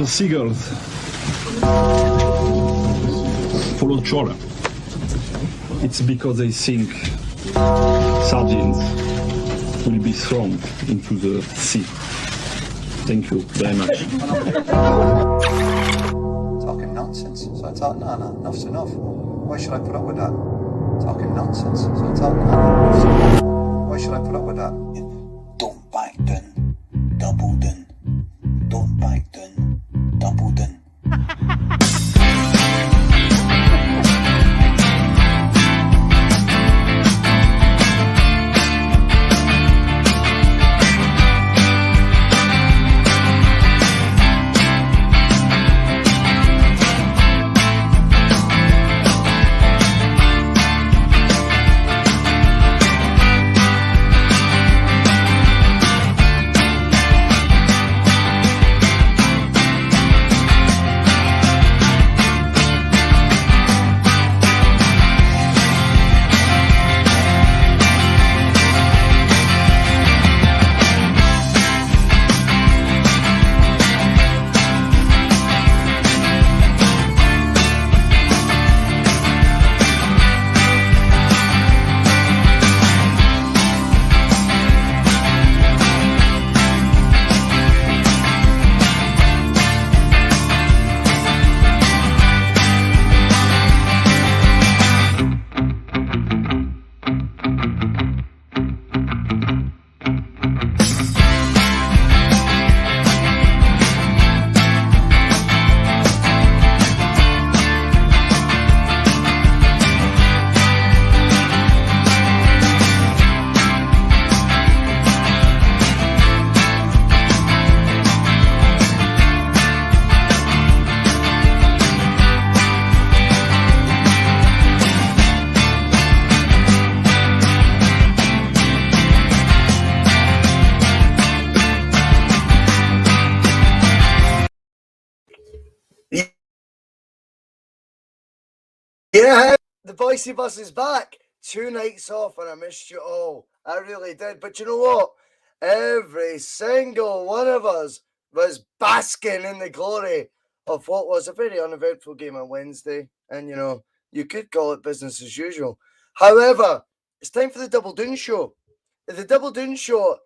The seagulls follow trawler. It's because they think sardines will be thrown into the sea. Thank you very much. Talking nonsense. So I thought, no, enough's enough. Why should I put up with that? Talking nonsense. So I thought, no, enough's enough. Why should I put up with that? Don't back down, double down. Don't back down, double down. Yeah, the Bhoycie bus is back. 2 nights off and I missed you all. I really did. But you know what? Every single one of us was basking in the glory of what was a very uneventful game on Wednesday. And, you know, you could call it business as usual. However, it's time for the Double Doon Show. The Double Doon Show,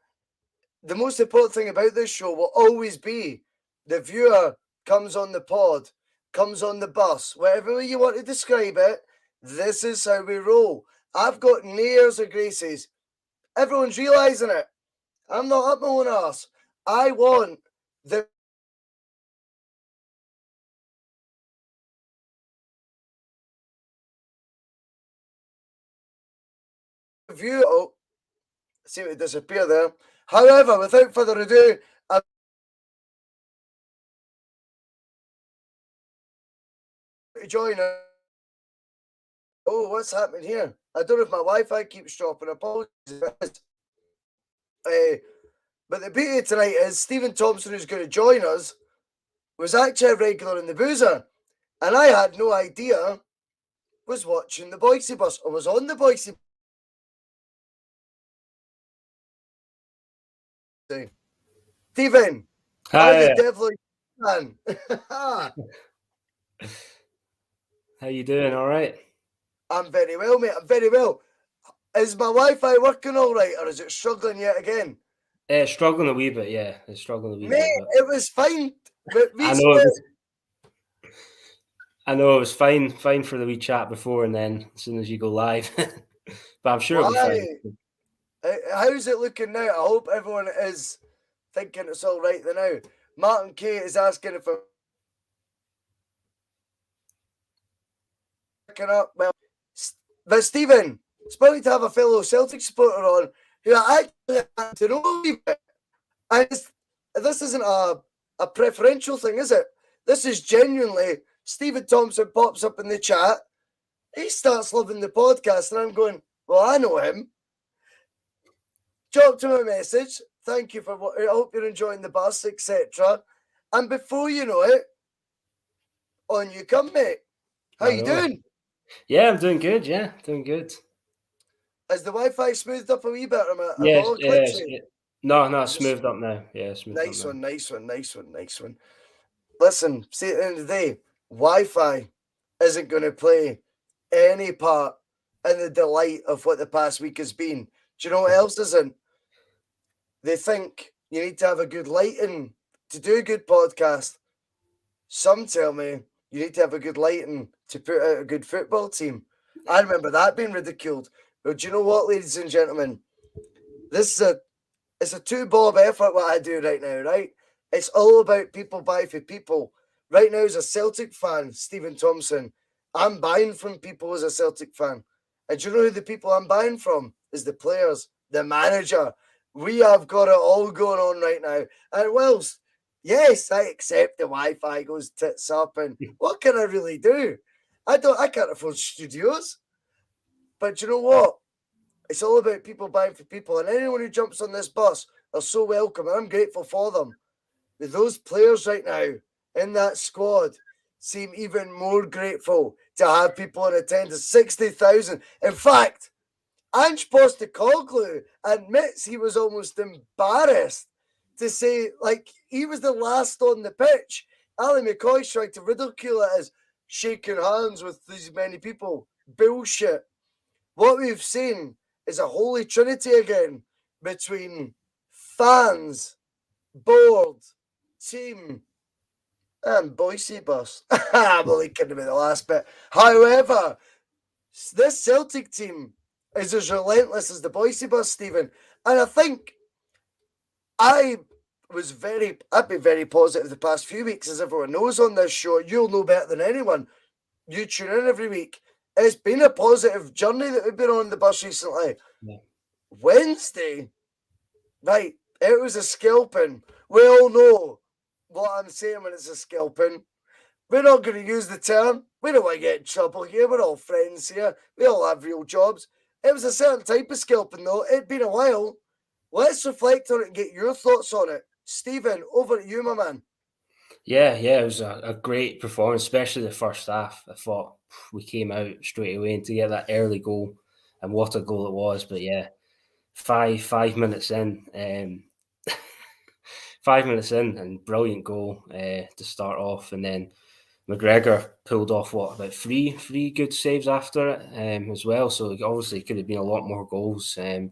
the most important thing about this show will always be the viewer comes on the pod, comes on the bus, whatever way you want to describe it, this is how we roll. I've got airs of graces. Everyone's realising it. I'm not up my own arse. I want the view. Oh, see it disappear there. However, without further ado, I'm to join us. Oh, what's happening here? I don't know if my Wi-Fi keeps dropping. Apologies. But the beauty tonight is Steven Thomson, who's going to join us, was actually a regular in the Boozer. And I had no idea was watching the Bhoycie bus or was on the Bhoycie. Steven, hi. the devil man. How you doing? All right? I'm very well, mate. I'm very well. Is my Wi-Fi working all right, or is it struggling yet again? Struggling a wee bit, yeah. It's struggling a wee bit. Mate, it was fine. But I know it was fine for the wee chat before, and then as soon as you go live. But I'm sure it'll be fine. How's it looking now? I hope everyone is thinking it's all right now. Martin K is asking if I'm picking up. Well, but Stephen, it's probably to have a fellow Celtic supporter on who I actually had to know a wee bit. And this isn't a preferential thing, is it? This is genuinely Steven Thomson pops up in the chat. He starts loving the podcast, and I'm going, well, I know him. Dropped him a message. Thank you for what. I hope you're enjoying the bus, etc. And before you know it, on you come, mate. How you doing? Yeah, I'm doing good. Yeah, doing good. Has the Wi-Fi smoothed up a wee bit? No, it's smoothed up now. Yeah, Nice one. listen, see, at the end of the day, Wi-Fi isn't going to play any part in the delight of what the past week has been. Do you know what else isn't? They think you need to have a good lighting to do a good podcast. Some tell me you need to have a good lighting to put out a good football team. I remember that being ridiculed. But do you know what, ladies and gentlemen? It's a two-bob effort what I do right now, right? It's all about people buy for people. Right now, as a Celtic fan, Steven Thomson, I'm buying from people as a Celtic fan. And do you know who the people I'm buying from? Is the players, the manager. We have got it all going on right now. And whilst, yes, I accept the Wi-Fi goes tits up, and what can I really do? I can't afford studios. But you know what? It's all about people buying for people. And anyone who jumps on this bus are so welcome. And I'm grateful for them. With those players right now in that squad seem even more grateful to have people in attendance. 60,000. In fact, Ange Postecoglou admits he was almost embarrassed to say, like, he was the last on the pitch. Ali McCoy tried to ridicule it as shaking hands with these many people. Bullshit. What we've seen is a holy trinity again between fans, board, team, and Bhoycie bus. I'm only kidding about the last bit. However, this Celtic team is as relentless as the Bhoycie bus, Stephen. And I think I've been very positive the past few weeks, as everyone knows on this show. You'll know better than anyone. You tune in every week. It's been a positive journey that we've been on the bus recently. Yeah. Wednesday, right, it was a scalping. We all know what I'm saying when it's a scalping. We're not going to use the term. We don't want to get in trouble here. We're all friends here. We all have real jobs. It was a certain type of scalping, though. It'd been a while. Let's reflect on it and get your thoughts on it. Stephen, over to you, my man. Yeah, it was a great performance, especially the first half. I thought we came out straight away and to get that early goal, and what a goal it was. But yeah, 5 minutes in, 5 minutes in, and brilliant goal to start off, and then McGregor pulled off about three good saves after it as well. So obviously it could have been a lot more goals. For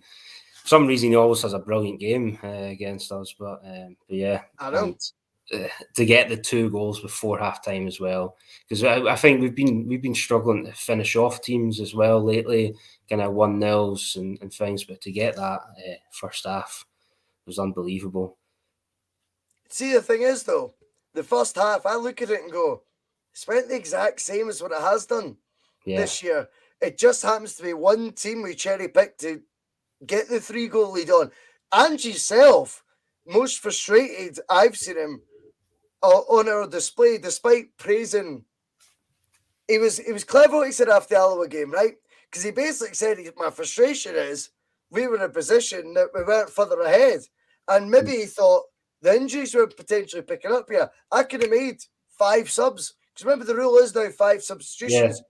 some reason he always has a brilliant game against us, but yeah, I know. To get the 2 goals before halftime as well, because I think we've been struggling to finish off teams as well lately, kind of 1-0s and things, but to get that first half was unbelievable. See, the thing is though, the first half, I look at it and go, it's went the exact same as what it has done this year. It just happens to be one team we cherry picked to get the 3-goal lead on. Angie's self, most frustrated I've seen him on our display, despite praising. He was clever what he said after the Alloa game, right? Because he basically said, my frustration is we were in a position that we weren't further ahead. And maybe he thought the injuries were potentially picking up here. I could have made 5 subs. Because remember, the rule is now 5 substitutions. Yeah.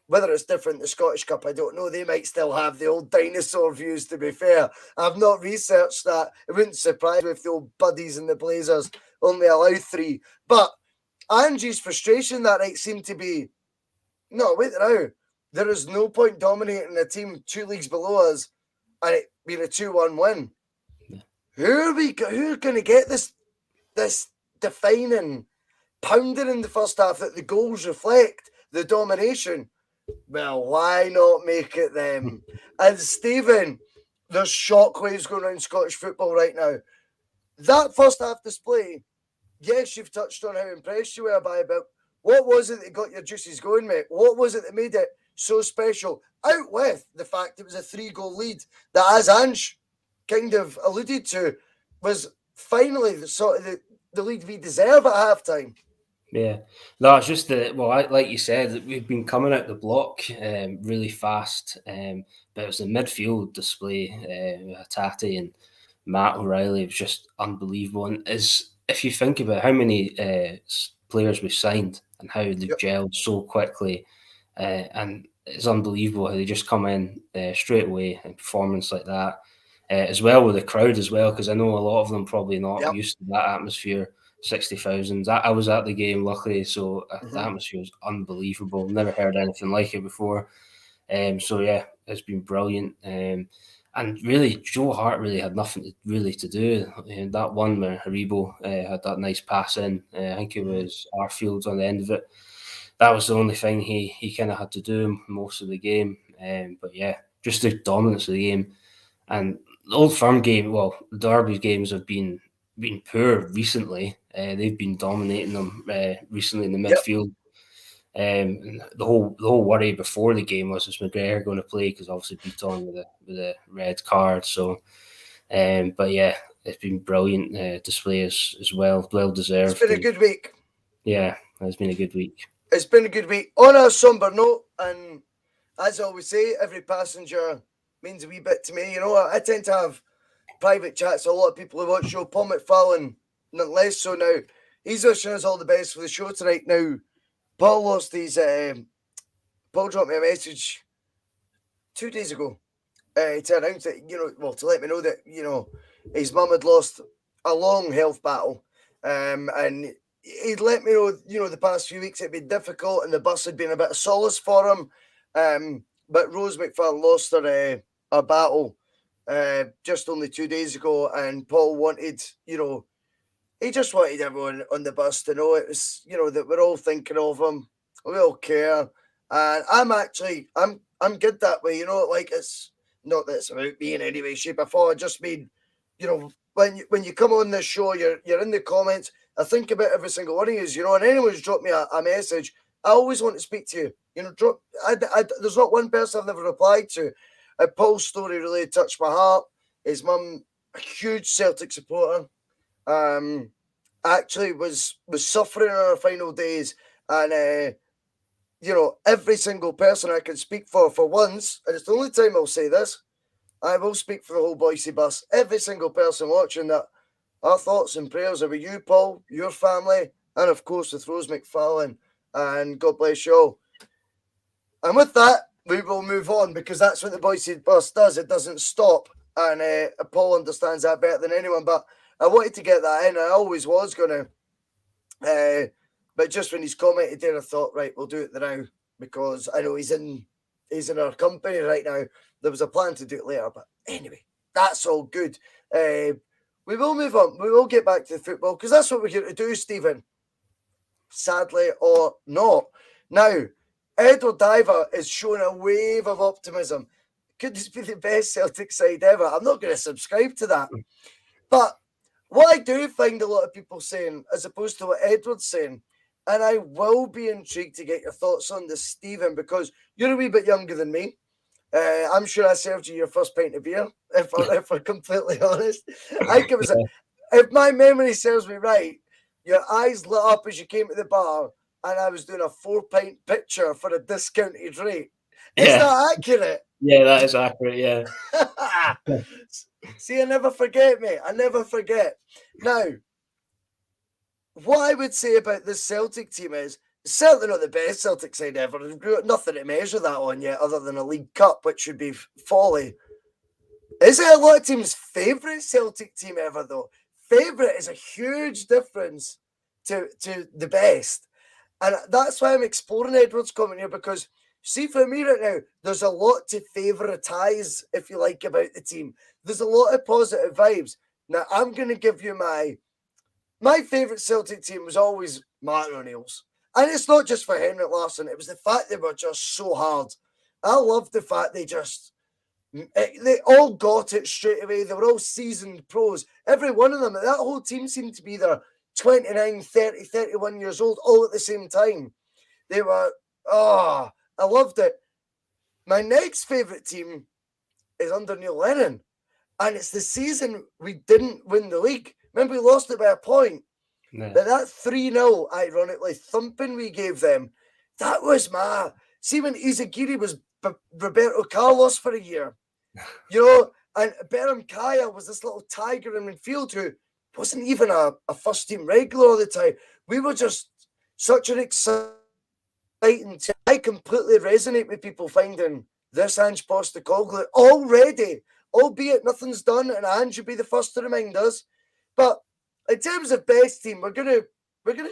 Whether it's different in the Scottish Cup, I don't know. They might still have the old dinosaur views, to be fair. I've not researched that. It wouldn't surprise me if the old buddies and the Blazers only allow 3. But Angie's frustration that night seemed to be, no, wait now. There is no point dominating a team 2 leagues below us and it being a 2-1 win. Yeah. Who are going to get this defining pounding in the first half that the goals reflect the domination? Well, why not make it them? And Stephen, there's shockwaves going on in Scottish football right now. That first half display, yes, you've touched on how impressed you were by it, but what was it that got your juices going, mate? What was it that made it so special? Out with the fact it was a 3-goal lead that, as Ange kind of alluded to, was finally the sort of the lead we deserve at halftime. Yeah, no, it's just like you said, we've been coming out the block really fast, but it was the midfield display. Tati and Matt O'Reilly was just unbelievable. And if you think about how many players we've signed and how they've gelled so quickly, and it's unbelievable how they just come in straight away in performance like that, as well with the crowd as well, because I know a lot of them probably not used to that atmosphere 60,000. I was at the game, luckily, so the atmosphere was unbelievable. Never heard anything like it before. So yeah, it's been brilliant. And really, Joe Hart really had nothing to do. That one where Haribo had that nice pass in, I think it was Arfields on the end of it. That was the only thing he kind of had to do most of the game. But yeah, just the dominance of the game. And the Old Firm game, well, the Derby games have been poor recently. They've been dominating them recently in the midfield. The whole worry before the game was McGregor going to play, because obviously beat on with a red card. So, but yeah, it's been brilliant display as well deserved. It's been a good week. Yeah, it's been a good week. It's been a good week. On a somber note, and as I always say, every passenger means a wee bit to me. You know, I tend to have private chats with a lot of people who watch the show. Paul McFarlane, none less so now. He's wishing us all the best for the show tonight. Now, Paul lost his. Paul dropped me a message 2 days ago to announce that, to let me know that, his mum had lost a long health battle. And he'd let me know, the past few weeks had been difficult and the bus had been a bit of solace for him. But Rose McFarlane lost her battle just only 2 days ago, and Paul wanted, he just wanted everyone on the bus to know it was, that we're all thinking of him, we all care, and I'm good that way, like, it's not that it's about me in any way, shape, or form. I just mean, when you come on this show, you're in the comments. I think about every single one of you, and anyone's dropped me a message, I always want to speak to you. There's not one person I've never replied to. Paul's story really touched my heart. His mum, a huge Celtic supporter, actually was suffering in her final days, and every single person I can speak for once, and it's the only time I'll say this, I will speak for the whole Bhoycie bus. Every single person watching that, our thoughts and prayers are with you, Paul, your family, and of course with Rose McFarlane, and God bless you all. And with that, we will move on, because that's what the Bhoycie bus does. It doesn't stop, and Paul understands that better than anyone, but I wanted to get that in. I always was going to, but just when he's commented there, I thought, right, we'll do it now, because I know he's in our company right now. There was a plan to do it later, but anyway, that's all good. We will move on. We will get back to the football, because that's what we're here to do, Stephen. Sadly or not. Now, Edward Diver is showing a wave of optimism. Could this be the best Celtic side ever? I'm not going to subscribe to that. But what I do find a lot of people saying, as opposed to what Edward's saying, and I will be intrigued to get your thoughts on this, Stephen, because you're a wee bit younger than me. I'm sure I served you your first pint of beer, if we're completely honest. I think it was, if my memory serves me right, your eyes lit up as you came to the bar, and I was doing a 4-pint pitcher for a discounted rate. Is that accurate? Yeah, that is accurate, yeah. See, I never forget, mate. I never forget. Now, what I would say about this Celtic team is, certainly not the best Celtic side ever. We've got nothing to measure that on yet, other than a League Cup, which should be folly. Is it a lot of teams' favourite Celtic team ever, though? Favourite is a huge difference to the best. And that's why I'm exploring Edward's comment here, because, see, for me right now, there's a lot to favouritize, if you like, about the team. There's a lot of positive vibes. Now, I'm going to give you my favourite Celtic team was always Martin O'Neill's. And it's not just for Henrik Larsson. It was the fact they were just so hard. I love the fact they all got it straight away. They were all seasoned pros. Every one of them, that whole team seemed to be there 29, 30, 31 years old, all at the same time. They were, I loved it. My next favourite team is under Neil Lennon. And it's the season we didn't win the league. Remember, we lost it by a point. Yeah. But that 3-0, ironically, thumping we gave them, that was see, when Izagiri was Roberto Carlos for a year, and Beram Kaya was this little tiger in midfield who wasn't even a first-team regular all the time. We were just such an exciting team. I completely resonate with people finding this Ange Postecoglou already, albeit nothing's done, and Ange would be the first to remind us. But in terms of best team, we're gonna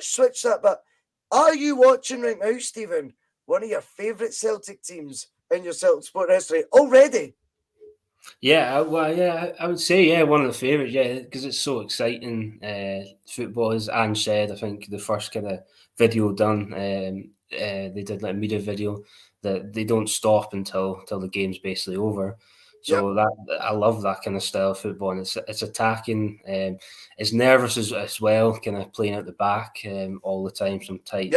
switch that. But are you watching right now, Stephen, one of your favourite Celtic teams in your Celtic sport history already? Yeah, I would say one of the favourites, because it's so exciting. Football, as Ange said, I think the first kind of video done, they did like a media video that they don't stop until the game's basically over. So that I love that kind of style of football, and it's attacking. It's nervous as well, kind of playing at the back all the time. Some tight.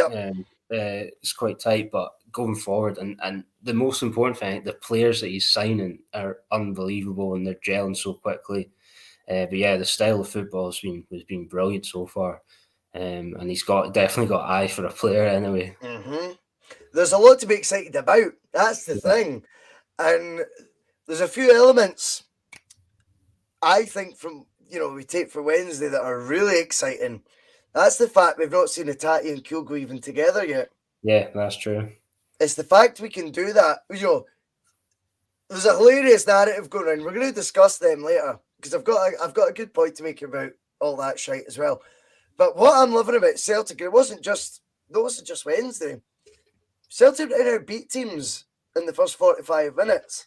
It's quite tight, but going forward, and the most important thing, the players that he's signing are unbelievable, and they're gelling so quickly. But yeah, the style of football has been brilliant so far, and he's definitely got eye for a player anyway. Mm-hmm. There's a lot to be excited about. That's the thing, and there's a few elements I think from we take for Wednesday that are really exciting. That's the fact we've not seen Itati and Kyogo even together yet. Yeah, that's true. It's the fact we can do that. There's a hilarious narrative going on. We're going to discuss them later because I've got a good point to make about all that shite as well. But what I'm loving about Celtic, it wasn't just Wednesday. Celtic right now beat teams in the first 45 minutes.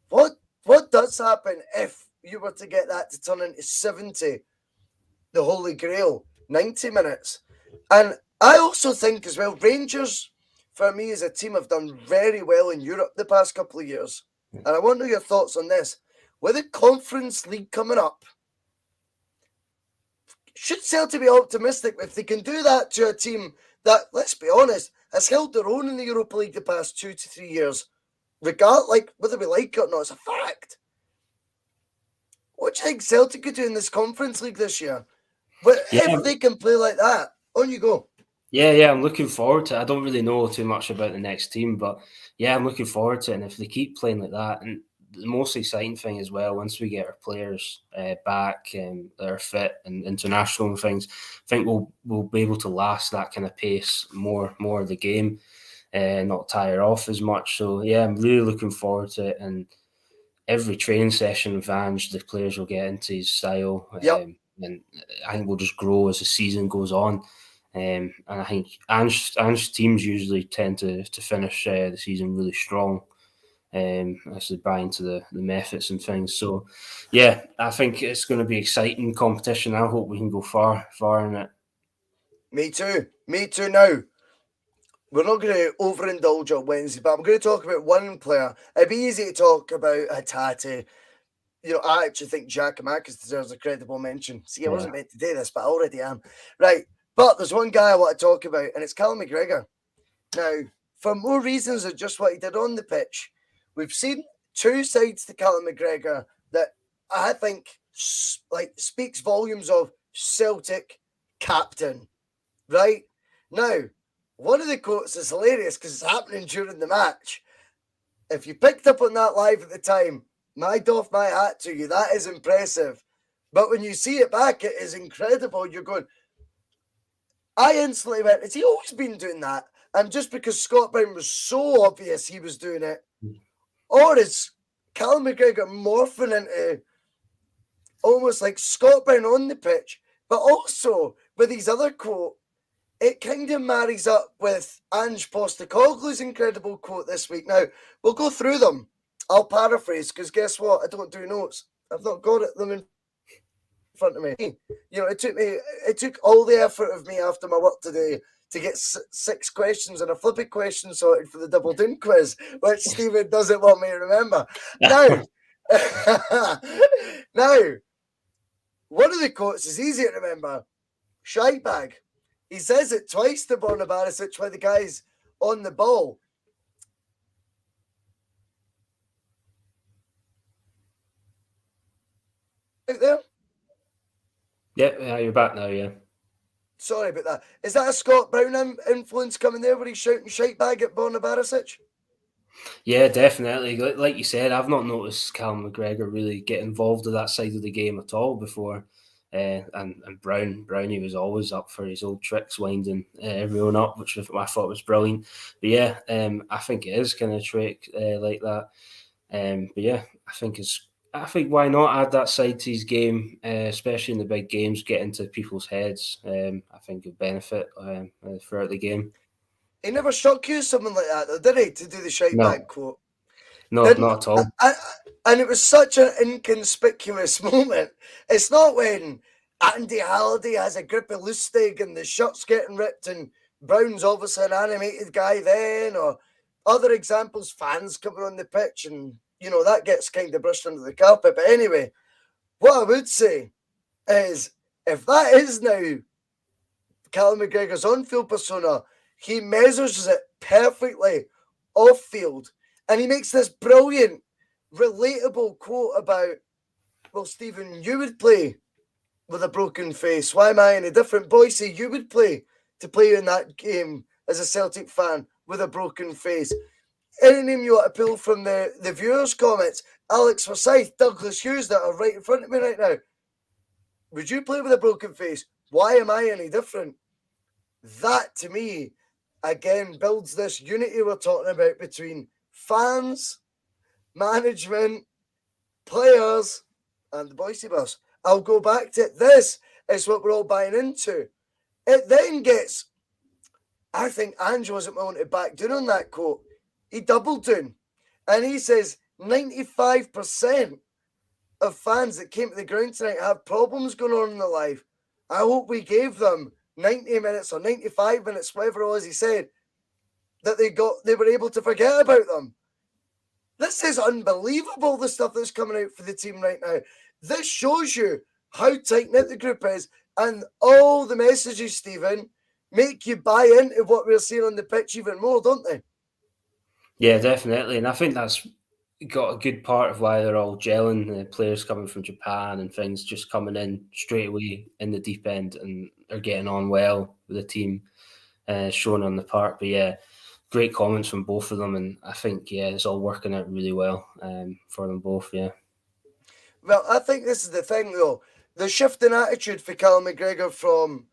What does happen if you were to get that to turn into 70? The Holy Grail, 90 minutes. And I also think as well, Rangers, for me as a team, have done very well in Europe the past couple of years. And I want to know your thoughts on this. With the Conference League coming up, should Celtic be optimistic if they can do that to a team that, let's be honest, has held their own in the Europa League the past 2 to 3 years? Whether we like it or not, it's a fact. What do you think Celtic could do in this Conference League this year? But if they can play like that, on you go. Yeah, I'm looking forward to it. I don't really know too much about the next team, but yeah, I'm looking forward to it. And if they keep playing like that, and the most exciting thing as well, once we get our players back that are fit and international and things, I think we'll be able to last that kind of pace more of the game, not tire off as much. So yeah, I'm really looking forward to it. And every training session with Ange, the players will get into his style. And I think we'll just grow as the season goes on. And I think Ange teams usually tend to finish the season really strong as they buy into the methods and things. So, yeah, I think it's going to be exciting competition. I hope we can go far in it. Me too. Now, we're not going to overindulge on Wednesday, but I'm going to talk about one player. It'd be easy to talk about Hatate. I actually think Giakoumakis deserves a credible mention. See, I wasn't meant to do this, but I already am. Right. But there's one guy I want to talk about, and it's Callum McGregor. Now, for more reasons than just what he did on the pitch, we've seen two sides to Callum McGregor that I think speaks volumes of Celtic captain. Right? Now, one of the quotes is hilarious because it's happening during the match. If you picked up on that live at the time, my doff my hat to you. That is impressive. But when you see it back, it is incredible. You're going, I instantly went, has he always been doing that? And just because Scott Brown was so obvious he was doing it, or is Callum McGregor morphing into almost like Scott Brown on the pitch, but also with his other quote, it kind of marries up with Ange Postecoglou's incredible quote this week. Now, we'll go through them. I'll paraphrase, because guess what? I don't do notes. I've not got them in front of me. It took all the effort of me after my work today to get 6 questions and a flipping question sorted for the Double Doon quiz, which Stephen doesn't want me to remember. Now, one of the quotes is easy to remember. Shite bag. He says it twice to Borna Barisic when the guy's on the ball. Out there? Yeah, you're back now, yeah. Sorry about that. Is that a Scott Brown influence coming there where he's shouting shite bag at Borna Barisic? Yeah, definitely. Like you said, I've not noticed Callum McGregor really get involved in that side of the game at all before. And Brownie was always up for his old tricks, winding everyone up, which I thought was brilliant. But yeah, I think it is kind of trick like that. But yeah, I think I think why not add that side to his game, especially in the big games, get into people's heads. I think it'll benefit throughout the game. He never shocked you something like that, though, did he? To do the shite No. bag quote. No, not at all. And it was such an inconspicuous moment. It's not when Andy Halliday has a grip of Lustig and the shirt's getting ripped and Brown's obviously an animated guy then, or other examples, fans coming on the pitch and, you know, that gets kind of brushed under the carpet. But anyway, what I would say is if that is now Callum McGregor's on-field persona, he measures it perfectly off-field. And he makes this brilliant, relatable quote about, well, Stephen, you would play with a broken face. Why am I any different? Bhoycie, you would play in that game as a Celtic fan with a broken face. Any name you want to pull from the viewers' comments, Alex Forsyth, Douglas Hughes, that are right in front of me right now. Would you play with a broken face? Why am I any different? That, to me, again, builds this unity we're talking about between fans, management, players, and the Bhoycie bus. I'll go back to it. This is what we're all buying into. It then gets, I think Ange wasn't willing to back down on that quote. He doubled down. And he says 95% of fans that came to the ground tonight have problems going on in their life. I hope we gave them 90 minutes or 95 minutes, whatever it was he said, that they were able to forget about them. This is unbelievable, the stuff that's coming out for the team right now. This shows you how tight-knit the group is, and all the messages, Stephen, make you buy into what we're seeing on the pitch even more, don't they? Yeah, definitely. And I think that's got a good part of why they're all gelling. The players coming from Japan and things just coming in straight away in the deep end and are getting on well with the team shown on the park. But yeah, great comments from both of them. And I think, yeah, it's all working out really well for them both, yeah. Well, I think this is the thing, though. The shift in attitude for Callum McGregor from...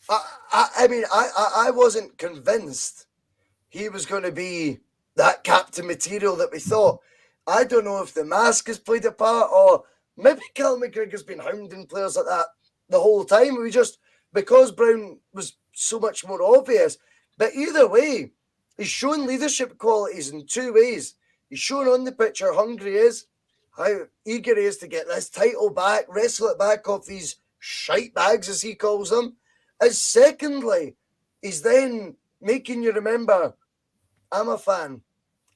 I wasn't convinced he was going to be that captain material that we thought. I don't know if the mask has played a part, or maybe Callum McGregor's been hounding players like that the whole time. Because Brown was so much more obvious. But either way, he's shown leadership qualities in two ways. He's shown on the pitch how hungry he is, how eager he is to get this title back, wrestle it back off these shite bags, as he calls them. And secondly, he's then making you remember, I'm a fan.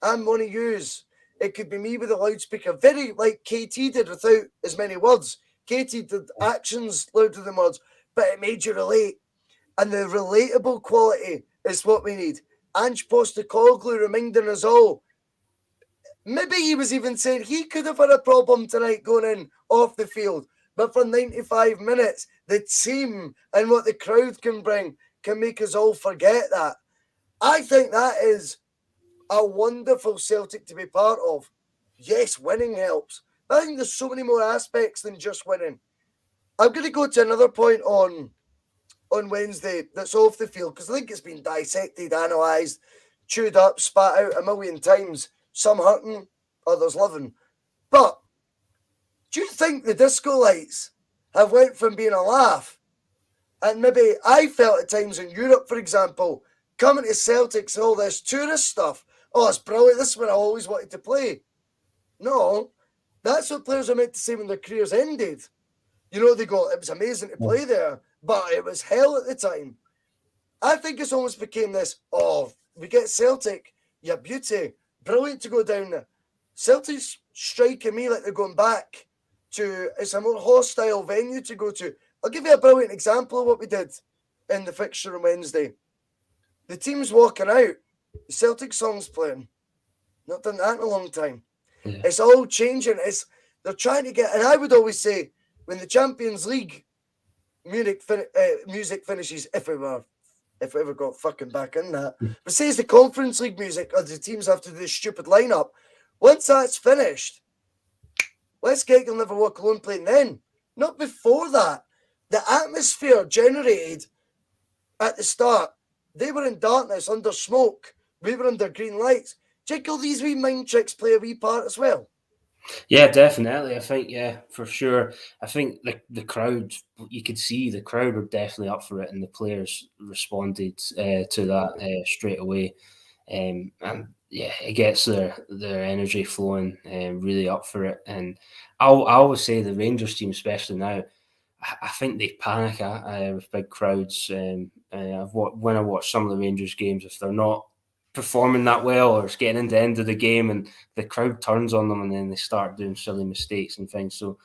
I'm one of yous. It could be me with a loudspeaker, very like KT did without as many words. KT did actions louder than words, but it made you relate. And the relatable quality is what we need. Ange Postecoglou reminding us all. Maybe he was even saying he could have had a problem tonight going in off the field. But for 95 minutes, the team and what the crowd can bring can make us all forget that. I think that is a wonderful Celtic to be part of. Yes, winning helps. But I think there's so many more aspects than just winning. I'm going to go to another point on Wednesday that's off the field, because I think it's been dissected, analysed, chewed up, spat out a million times. Some hurting, others loving. But do you think the disco lights have went from being a laugh, and maybe I felt at times in Europe, for example, coming to Celtics and all this tourist stuff, oh, it's brilliant, this is what I always wanted to play. No, that's what players are meant to say when their careers ended. You know, they go, it was amazing to play there, but it was hell at the time. I think it's almost became this, oh, we get Celtic, yeah, beauty, brilliant to go down there. Celtic's striking me like they're going back to, it's a more hostile venue to go to. I'll give you a brilliant example of what we did in the fixture on Wednesday. The team's walking out, the Celtic song's playing. Not done that in a long time. Yeah. It's all changing. They're trying to get, and I would always say, when the Champions League music finishes, if we ever got fucking back in that, but say it's the Conference League music, or the teams have to do this stupid lineup. Once that's finished, let's get You'll Never Walk Alone playing then. Not before that. The atmosphere generated at the start, they were in darkness, under smoke. We were under green lights. Check all these wee mind tricks play a wee part as well. Yeah, definitely. I think, yeah, for sure. I think the crowd, you could see the crowd were definitely up for it, and the players responded to that straight away. And yeah, it gets their energy flowing, really up for it. And I always say the Rangers team, especially now, I think they panic with big crowds. When I watch some of the Rangers games, if they're not performing that well or it's getting into the end of the game and the crowd turns on them and then they start doing silly mistakes and things. So,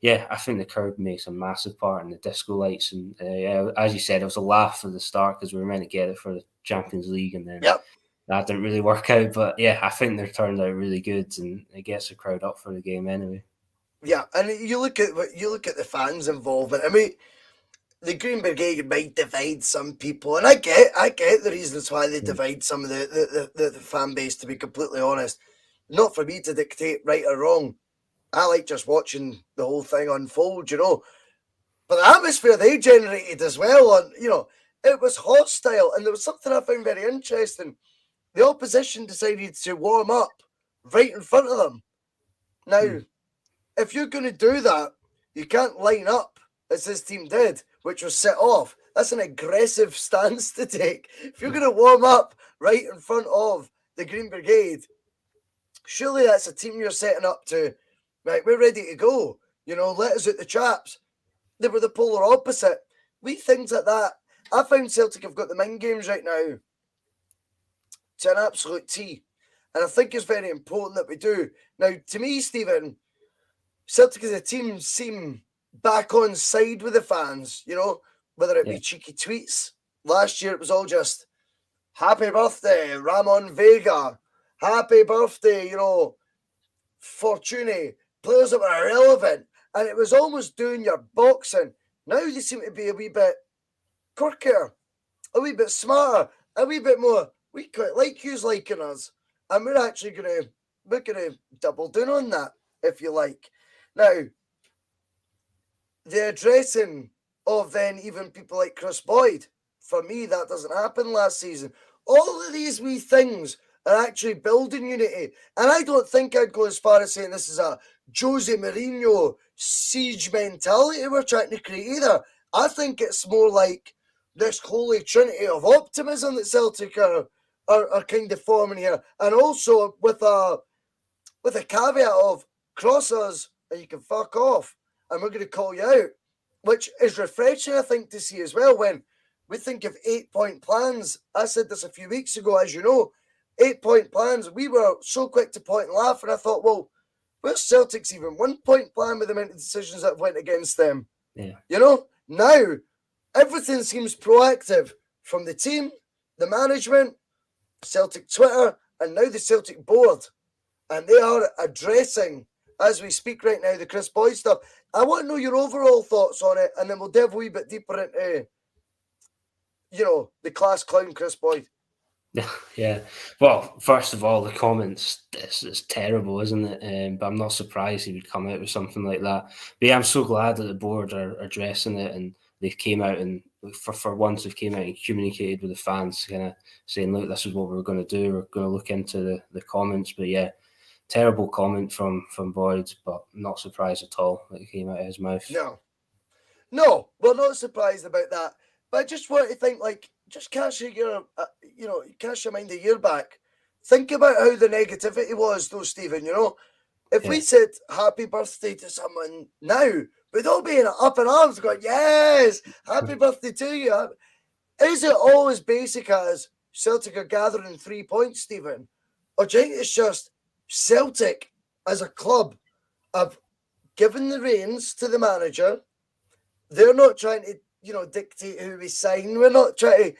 yeah, I think the crowd makes a massive part in the disco lights. And yeah, as you said, it was a laugh at the start because we were meant to get it for the Champions League and then that didn't really work out. But yeah, I think they turned out really good and it gets the crowd up for the game anyway. Yeah, and you look at the fans' involvement. I mean, the Green Brigade might divide some people, and I get the reasons why they divide some of the fan base, to be completely honest. Not for me to dictate right or wrong. I like just watching the whole thing unfold, But the atmosphere they generated as well, it was hostile, and there was something I found very interesting. The opposition decided to warm up right in front of them. Now, if you're going to do that, you can't line up as this team did, which was set off. That's an aggressive stance to take. If you're going to warm up right in front of the Green Brigade, surely that's a team you're setting up to, right, we're ready to go. Let us out the chaps. They were the polar opposite. Things like that. I found Celtic have got the mind games right now to an absolute T. And I think it's very important that we do. Now, to me, Stephen, Celtic as a team seem back on side with the fans, whether it be cheeky tweets. Last year, it was all just, happy birthday, Ramon Vega. Happy birthday, Fortuny. Players that were irrelevant. And it was almost doing your boxing. Now they seem to be a wee bit quirkier, a wee bit smarter, a wee bit more. We quite like yous liking us. And we're actually we're gonna double down on that, if you like. Now, the addressing of then even people like Chris Boyd, for me, that doesn't happen last season. All of these wee things are actually building unity. And I don't think I'd go as far as saying this is a Jose Mourinho siege mentality we're trying to create either. I think it's more like this holy trinity of optimism that Celtic are kind of forming here. And also with a caveat of cross us and you can fuck off and we're going to call you out, which is refreshing, I think, to see as well. When we think of 8-point plans, I said this a few weeks ago, as you know, 8-point plans, we were so quick to point and laugh, and I thought, well, where's Celtic's even 1-point plan with the amount of decisions that went against them? Yeah. Now everything seems proactive from the team, the management, Celtic Twitter, and now the Celtic board. And they are addressing, as we speak right now, the Chris Boyd stuff. I want to know your overall thoughts on it, and then we'll delve a wee bit deeper into, the class clown Chris Boyd. Yeah. Well, first of all, the comments, this is terrible, isn't it? But I'm not surprised he would come out with something like that. But yeah, I'm so glad that the board are addressing it, and they came out and for once they've came out and communicated with the fans, kind of saying, look, this is what we're going to do. We're going to look into the comments. But yeah, terrible comment from Boyd, but not surprised at all that it came out of his mouth. No, we're not surprised about that. But I just want to think, just cast your mind a year back. Think about how the negativity was, though, Stephen. If we said happy birthday to someone now, we'd all be up in arms going, yes, happy birthday to you. Is it all as basic as Celtic are gathering 3 points, Stephen? Or do you think it's just Celtic as a club have given the reins to the manager? They're not trying to, dictate who we sign. We're not trying to,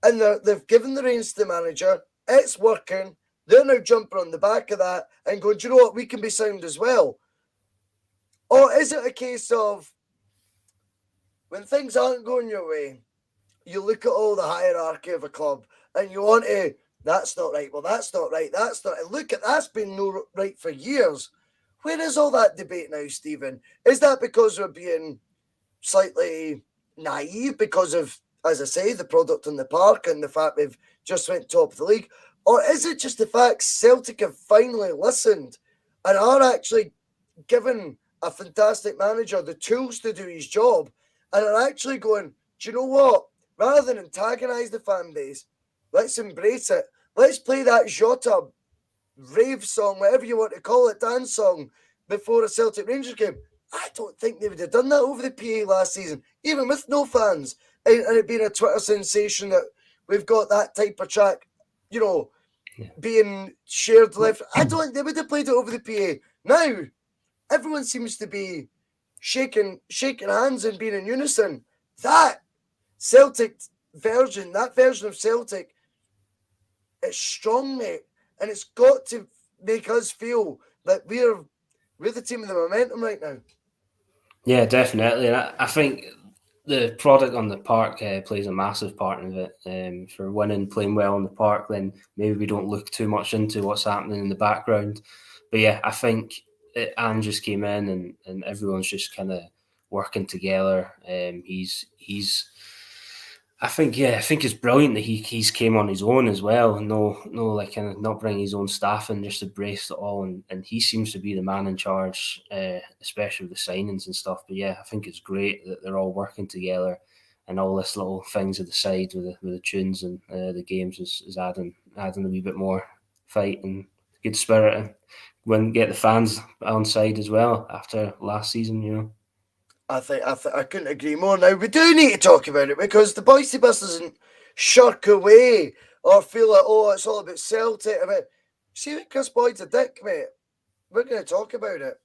and they've given the reins to the manager. It's working. They're now jumping on the back of that and going, do you know what? We can be sound as well. Or is it a case of when things aren't going your way, you look at all the hierarchy of a club and you want to, that's not right. Well, that's not right. That's not. Look at that's been no right for years. Where is all that debate now, Stephen? Is that because we're being slightly naive because of, as I say, the product in the park and the fact we've just went top of the league? Or is it just the fact Celtic have finally listened and are actually giving a fantastic manager the tools to do his job, and are actually going, do you know what? Rather than antagonise the fan base, let's embrace it. Let's play that Jota rave song, whatever you want to call it, dance song, before a Celtic Rangers game. I don't think they would have done that over the PA last season, even with no fans, and it being a Twitter sensation that we've got that type of track, being shared left. I don't think they would have played it over the PA. Now, everyone seems to be shaking hands and being in unison. That version of Celtic, it's strong, mate, and it's got to make us feel that we're the team of the momentum right now. Yeah, definitely. And I think the product on the park plays a massive part of it. For winning, playing well on the park, then maybe we don't look too much into what's happening in the background. But yeah, I think Ange just came in and everyone's just kind of working together. I think it's brilliant that he's came on his own as well. Like kind of not bringing his own staff in, just embraced it all, and he seems to be the man in charge, especially with the signings and stuff. But yeah, I think it's great that they're all working together, and all this little things at the side with the tunes and the games is adding a wee bit more fight and good spirit, and get the fans on side as well after last season. I couldn't agree more. Now, we do need to talk about it because the Bhoycie bus doesn't shirk away or feel like, oh, it's all about Celtic. See what Chris Boyd's a dick, mate. We're going to talk about it.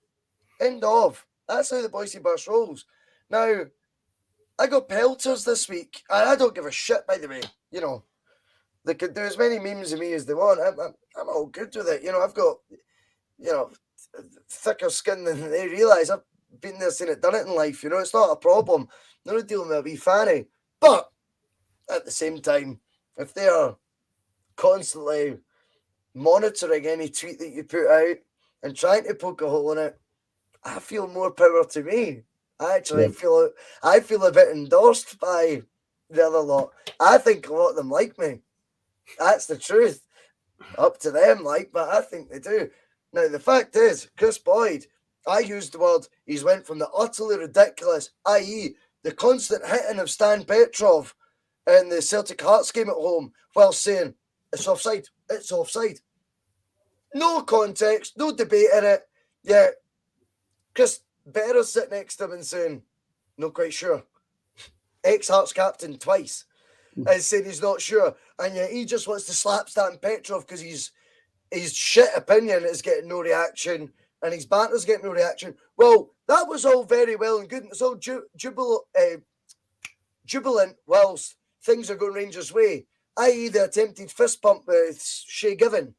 End of. That's how the Bhoycie bus rolls. Now, I got pelters this week, and I don't give a shit, by the way. They could do as many memes of me as they want. I'm all good with it. I've got, thicker skin than they realise. I've been there, seen it, done it in life. It's not a problem. They're not dealing with a wee fanny. But at the same time, if they are constantly monitoring any tweet that you put out and trying to poke a hole in it, I feel more power to me. I actually feel a bit endorsed by the other lot. I think a lot of them like me. That's the truth. Up to them, but I think they do. Now, the fact is, Chris Boyd, I used the word, he's went from the utterly ridiculous, i.e. the constant hitting of Stan Petrov in the Celtic Hearts game at home while saying, it's offside. No context, no debate in it. Yeah, Chris better sit next to him and saying, not quite sure. Ex-Hearts captain twice. And saying he's not sure. And yet he just wants to slap Stan Petrov because his shit opinion is getting no reaction. And his banter's getting no reaction. Well, that was all very well and good. And it's all jubilant whilst things are going Rangers' way, i.e. the attempted fist pump with Shea Given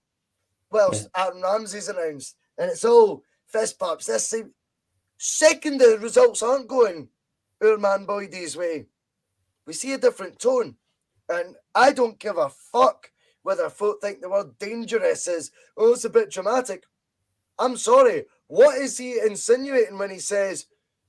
whilst Aaron Ramsey's announced. And it's all fist pumps. This second the results aren't going our man Boydie's way, we see a different tone. And I don't give a fuck whether folk think the word dangerous is, oh, it's a bit dramatic. I'm sorry. What is he insinuating when he says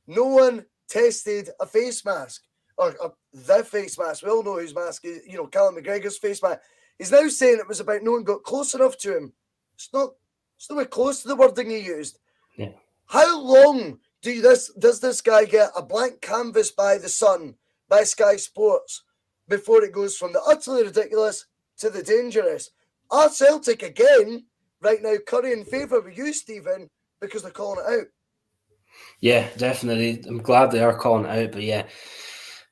no one tested a face mask or the face mask? We all know whose mask is, Callum McGregor's face mask. He's now saying it was about no one got close enough to him. It's not close to the wording he used. Yeah. How long does this guy get a blank canvas by the Sun, by Sky Sports, before it goes from the utterly ridiculous to the dangerous? Are Celtic again right now curry in favour with you, Stephen, because they're calling it out? Yeah, definitely. I'm glad they are calling it out, but yeah,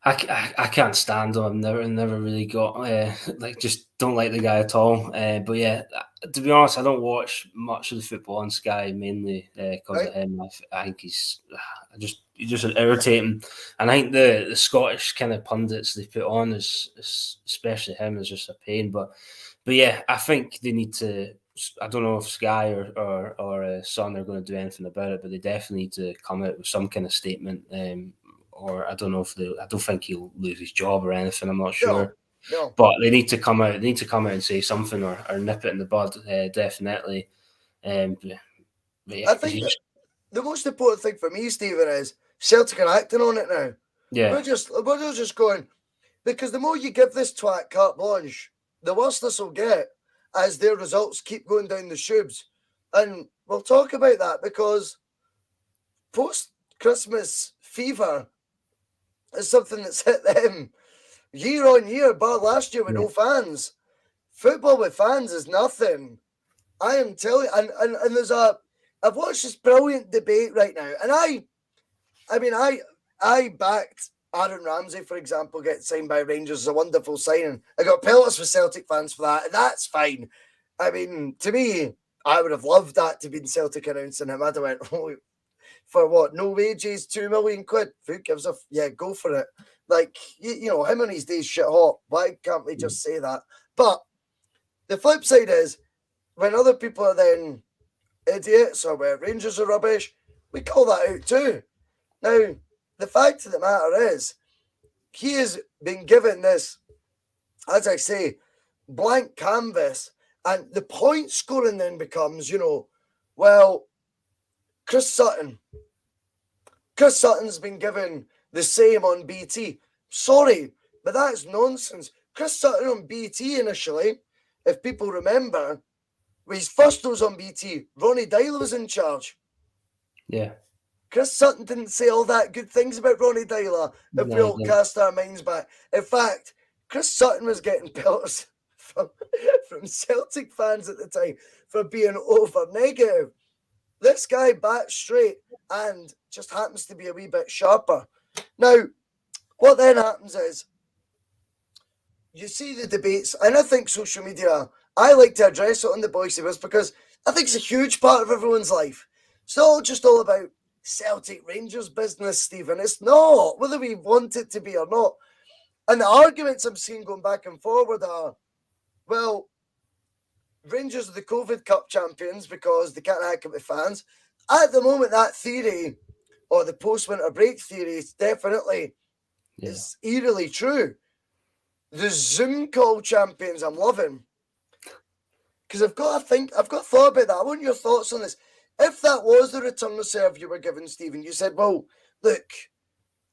I can't stand him. I've never really got just don't like the guy at all. But yeah, to be honest, I don't watch much of the football on Sky mainly because of him. I think he's just irritating, and I think the Scottish kind of pundits they put on is especially him is just a pain. But yeah, I think they need to. I don't know if Sky or Sun are going to do anything about it, but they definitely need to come out with some kind of statement. Or I don't know I don't think he'll lose his job or anything. I'm not sure. No. But they need to come out. They need to come out and say something or nip it in the bud. Definitely. But yeah, I think the most important thing for me, Stephen, is Celtic are acting on it now. Yeah. We're just going, because the more you give this twat carte blanche, the worse this will get as their results keep going down the tubes. And we'll talk about that because post-Christmas fever is something that's hit them year on year, bar last year with no fans. Football with fans is nothing. I am telling you, and there's I've watched this brilliant debate right now, and I backed Aaron Ramsey, for example, get signed by Rangers is a wonderful signing. I got pelters for Celtic fans for that, and that's fine. I mean, to me, I would have loved that to be Celtic announcing him. I'd have went, oh, for what? No wages, £2 million. Who gives a yeah? Go for it. Like you know, him and his days shit hot. Why can't we just say that? But the flip side is when other people are then idiots or where Rangers are rubbish, we call that out too. Now, the fact of the matter is, he has been given this, as I say, blank canvas, and the point scoring then becomes, you know, well, Chris Sutton's been given the same on BT. Sorry, but that's nonsense. Chris Sutton on BT initially, if people remember, when his first was on BT, Ronnie Dyler was in charge. Yeah. Chris Sutton didn't say all that good things about Ronnie Dyler if we all cast our minds back. In fact, Chris Sutton was getting pelters from Celtic fans at the time for being over negative. This guy bats straight and just happens to be a wee bit sharper. Now, what then happens is you see the debates, and I think social media, I like to address it on the Bhoycie bus because I think it's a huge part of everyone's life. It's not just all about Celtic Rangers business, Stephen. It's not, whether we want it to be or not. And the arguments I'm seeing going back and forward are, well, Rangers are the COVID Cup champions because they can't hack up with fans. At the moment, that theory, or the post-winter break theory, is definitely is eerily true. The Zoom call champions, I'm loving. Because I've got thought about that. I want your thoughts on this. If that was the return of serve you were given, Stephen, you said, well, look,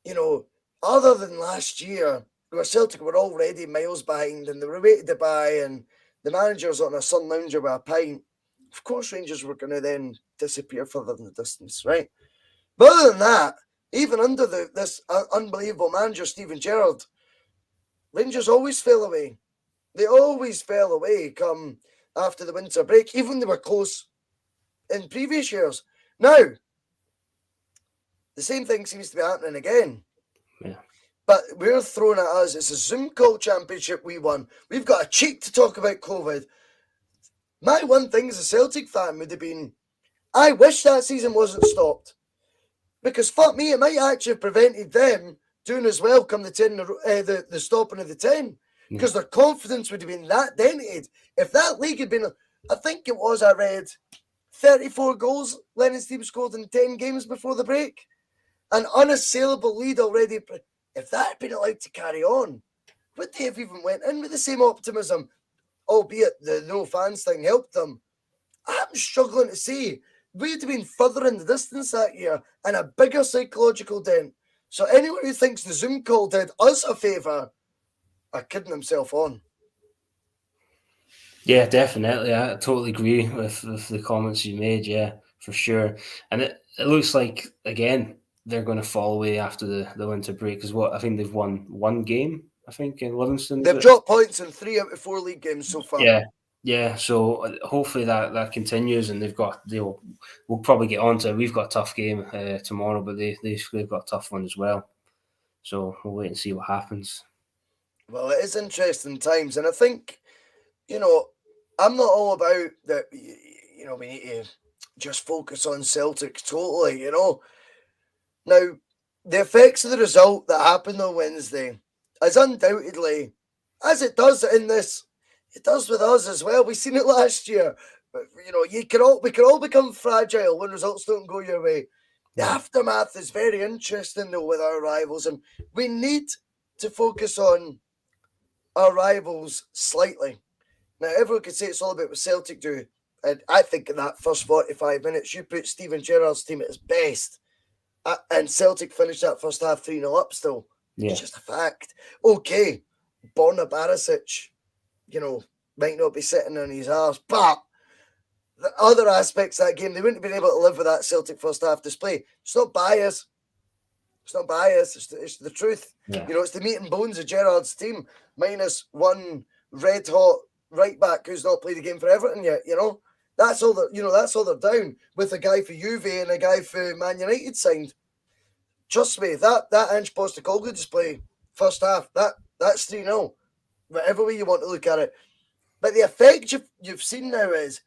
you know, other than last year, where Celtic were already miles behind and they were waiting to buy and the manager's on a sun lounger with a pint, of course Rangers were going to then disappear further in the distance, right? But other than that, even under this unbelievable manager, Steven Gerrard, Rangers always fell away. They always fell away come after the winter break, even they were close in previous years. Now, the same thing seems to be happening again. Yeah. But we're thrown at us. It's a Zoom call championship we won. We've got a cheek to talk about COVID. My one thing as a Celtic fan would have been, I wish that season wasn't stopped. Because fuck me, it might actually have prevented them doing as well come the stopping of the 10. Because their confidence would have been that dented. If that league had been, I think it was, I read, 34 goals Lennon's team scored in 10 games before the break. An unassailable lead already. If that had been allowed to carry on, would they have even went in with the same optimism? Albeit the no fans thing helped them. I'm struggling to see. We'd have been further in the distance that year and a bigger psychological dent. So anyone who thinks the Zoom call did us a favour are kidding himself on. Yeah, definitely. I totally agree with the comments you made. Yeah, for sure. And it looks like, again, they're going to fall away after the winter break. Because I think they've won one game, I think, in Livingston. They've dropped points in 3 out of 4 league games so far. Yeah. So hopefully that continues, and we'll probably get on to it. We've got a tough game tomorrow, but they've got a tough one as well. So we'll wait and see what happens. Well, it is interesting times, and I think, you know, I'm not all about that. You know, we need to just focus on Celtic totally. You know, now the effects of the result that happened on Wednesday, as undoubtedly as it does in this, it does with us as well. We've seen it last year. But, you know, we can all become fragile when results don't go your way. The aftermath is very interesting though with our rivals, and we need to focus on our rivals slightly. Now, everyone can say it's all about what Celtic do, and I think in that first 45 minutes, you put Steven Gerrard's team at its best, and Celtic finished that first half 3-0 up still. Yeah. It's just a fact. Okay, Borna Barisic, you know, might not be sitting on his arse, but the other aspects of that game, they wouldn't have been able to live with that Celtic first half display. It's not bias. It's not bias. It's the truth. Yeah. You know, it's the meat and bones of Gerrard's team, minus one red hot right back who's not played a game for Everton yet. You know, that's all they're down with a guy for Juve and a guy for Man United signed. Trust me, that Ange Postecoglou display first half, that's 3-0, whatever way you want to look at it. But the effect you've seen now is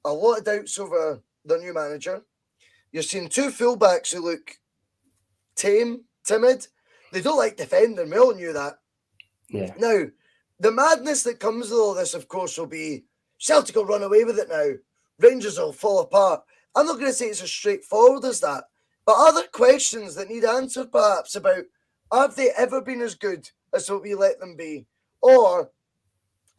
a lot of doubts over the new manager. You're seeing two fullbacks who look tame, timid. They don't like defending. We all knew that. Yeah. Now, the madness that comes with all this, of course, will be Celtic will run away with it now. Rangers will fall apart. I'm not going to say it's as straightforward as that, but other questions that need answered perhaps about have they ever been as good as what we let them be? Or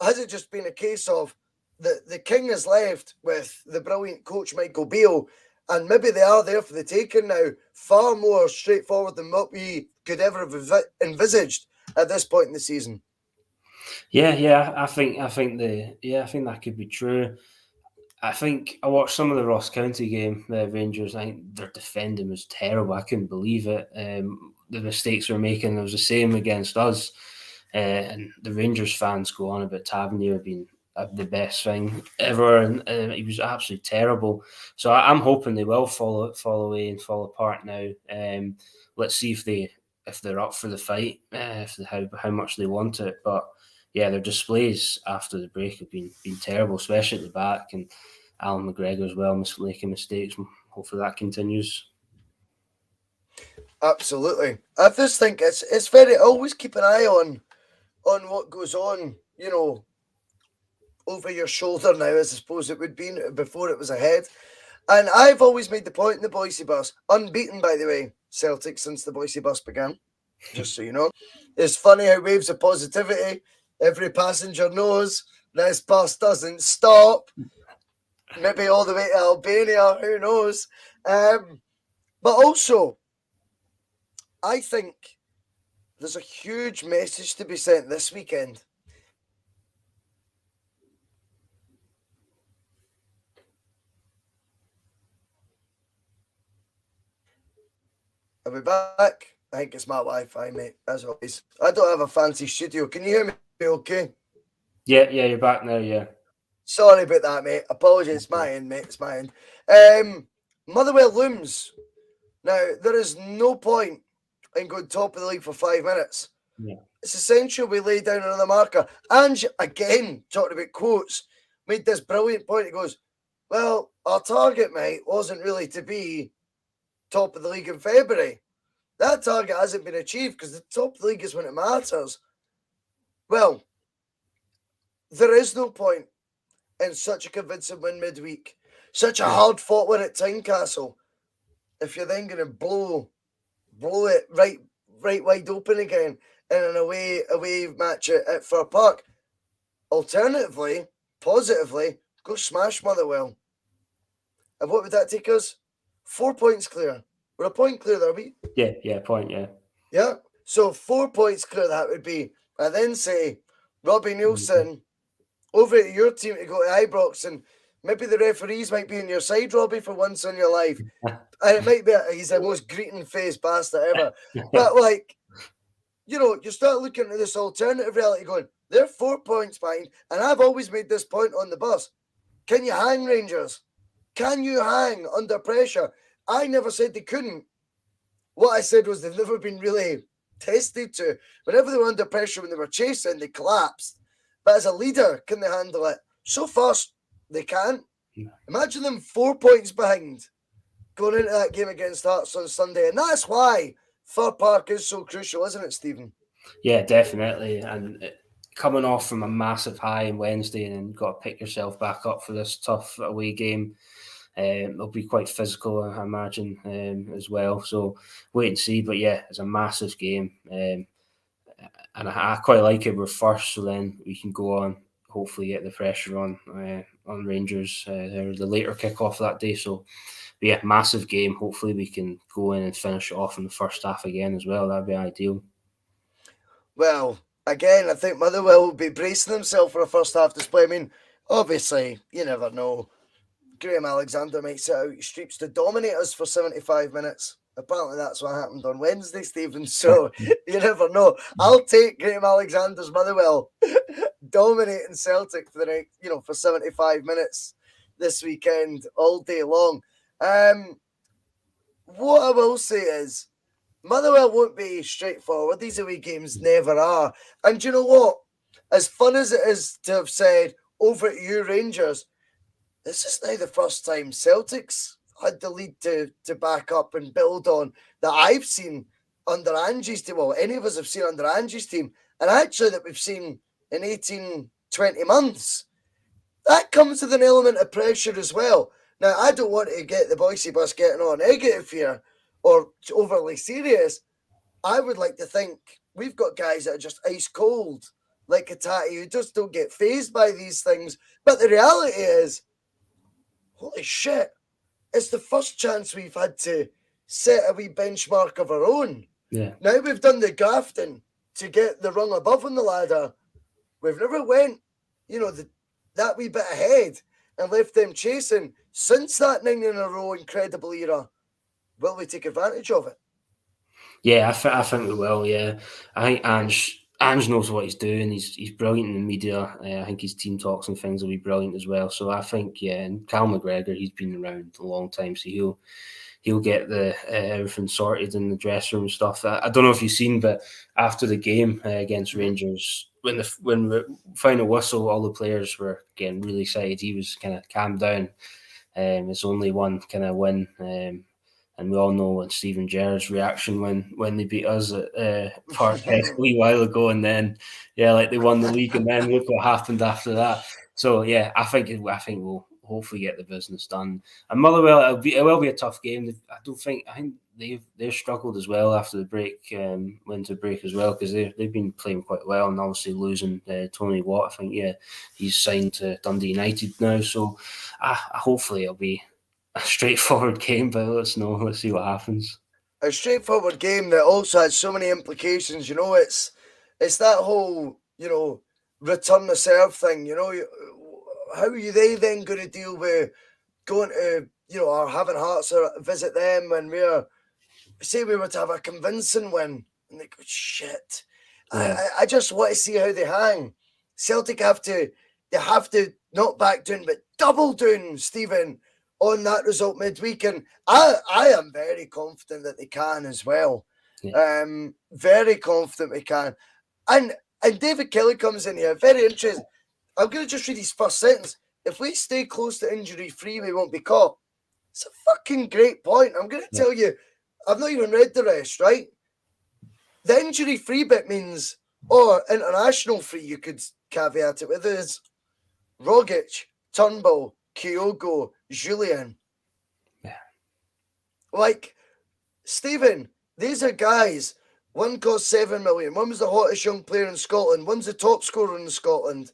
has it just been a case of the king has left with the brilliant coach Michael Beale, and maybe they are there for the taking now, far more straightforward than what we could ever have envisaged at this point in the season? Yeah, I think that could be true. I think I watched some of the Ross County game, the Rangers. I think their defending was terrible. I couldn't believe it. The mistakes we're making, it was the same against us. And the Rangers fans go on about Tavernier being the best thing ever, and he was absolutely terrible. So I'm hoping they will fall away and fall apart now. Let's see if they're up for the fight, how much they want it. But yeah, their displays after the break have been terrible, especially at the back, and Callum McGregor as well, making mistakes. Hopefully that continues. Absolutely. I just think it's very, always keep an eye on what goes on, you know, over your shoulder now, as I suppose it would be before it was ahead. And I've always made the point in the Bhoycie bus, unbeaten by the way, Celtic since the Bhoycie bus began, just so you know. It's funny how waves of positivity, every passenger knows this bus doesn't stop. Maybe all the way to Albania, who knows? But also, I think there's a huge message to be sent this weekend. Are we back? I think it's my Wi-Fi, mate, as always. I don't have a fancy studio. Can you hear me okay? Yeah, you're back now, yeah. Sorry about that, mate. Apologies, it's my end, mate. It's my end. Motherwell looms. Now, there is no point in going top of the league for 5 minutes. Yeah. It's essential we lay down another marker. And again, talking about quotes, made this brilliant point. He goes, well, our target, mate, wasn't really to be top of the league in February. That target hasn't been achieved because the top of the league is when it matters. Well, there is no point in such a convincing win midweek, such a hard-fought win at Tynecastle, if you're then going to blow it right wide open again in an away match at Fir Park. Alternatively, positively, go smash Motherwell. And what would that take us? 4 points clear. We're a point clear there, we? Yeah, point, yeah. Yeah. So 4 points clear that would be. And then say, Robbie Nielsen, over at your team to go to Ibrox, and maybe the referees might be on your side, Robbie, for once in your life. And it might be he's the most greeting-faced bastard ever. But, like, you know, you start looking at this alternative reality going, they're 4 points behind, and I've always made this point on the bus. Can you hang, Rangers? Can you hang under pressure? I never said they couldn't. What I said was they've never been really tested to. Whenever they were under pressure, when they were chasing, they collapsed. But as a leader, can they handle it? So far, they can't. Imagine them 4 points behind going into that game against Hearts on Sunday. And that's why Fir Park is so crucial, isn't it, Stephen? Yeah, definitely. And coming off from a massive high on Wednesday and then got to pick yourself back up for this tough away game. It'll be quite physical, I imagine, as well. So wait and see. But yeah, it's a massive game. And I quite like it. We're first, so then we can go on, hopefully get the pressure on Rangers. They're the later kickoff that day. So yeah, massive game. Hopefully we can go in and finish it off in the first half again as well. That'd be ideal. Well, again, I think Motherwell will be bracing themselves for a first half display. I mean, obviously, you never know. Graham Alexander might sit out streets to dominate us for 75 minutes. Apparently that's what happened on Wednesday, Stephen. So you never know. I'll take Graham Alexander's Motherwell dominating Celtic for the next, for 75 minutes this weekend, all day long. What I will say is, Motherwell won't be straightforward. These away games never are. And you know what? As fun as it is to have said, over to you, Rangers, this is now the first time Celtic's had the lead to back up and build on that I've seen under Angie's team. Well, any of us have seen under Angie's team. And actually that we've seen in 18, 20 months. That comes with an element of pressure as well. Now, I don't want to get the Bhoycie bus getting all negative here or overly serious. I would like to think we've got guys that are just ice cold, like Katati, who just don't get fazed by these things. But the reality is, holy shit, it's the first chance we've had to set a wee benchmark of our own. Yeah. Now we've done the grafting to get the rung above on the ladder. We've never went, that wee bit ahead and left them chasing. Since that 9 in a row incredible era, will we take advantage of it? Yeah, I think we will, yeah. I think Ange knows what he's doing. He's brilliant in the media. I think his team talks and things will be brilliant as well. So I think, yeah, and Callum McGregor, he's been around a long time, so he'll get the everything sorted in the dressing room and stuff. I don't know if you've seen, but after the game against Rangers, when the final whistle, all the players were getting really excited. He was kind of calmed down. It's only one kind of win. And we all know what Steven Gerrard's reaction when they beat us at Parkhead a wee while ago, and then like they won the league, and then look what happened after that. So yeah, I think we'll hopefully get the business done. And Motherwell, it will be a tough game. I think they've struggled as well after the break, winter break as well, because they've been playing quite well, and obviously losing Tony Watt. I think he's signed to Dundee United now, so hopefully it'll be a straightforward game, but let's see what happens. A straightforward game that also has so many implications. It's that whole return to serve thing. How are they then going to deal with going to or having Hearts or visit them when we were to have a convincing win and they go shit. Yeah. I just want to see how they hang. Celtic have to not back down but double down, Stephen, on that result midweek, and I am very confident that they can as well. Yeah. Very confident they can. And David Kelly comes in here, very interesting. I'm going to just read his first sentence. If we stay close to injury-free, we won't be caught. It's a fucking great point. I'm going to tell you, I've not even read the rest, right? The injury-free bit means, or international free, you could caveat it with, is Rogic, Turnbull, Kyogo, Julian. Yeah. Like, Stephen, these are guys. One cost 7 million. One was the hottest young player in Scotland. One's the top scorer in Scotland.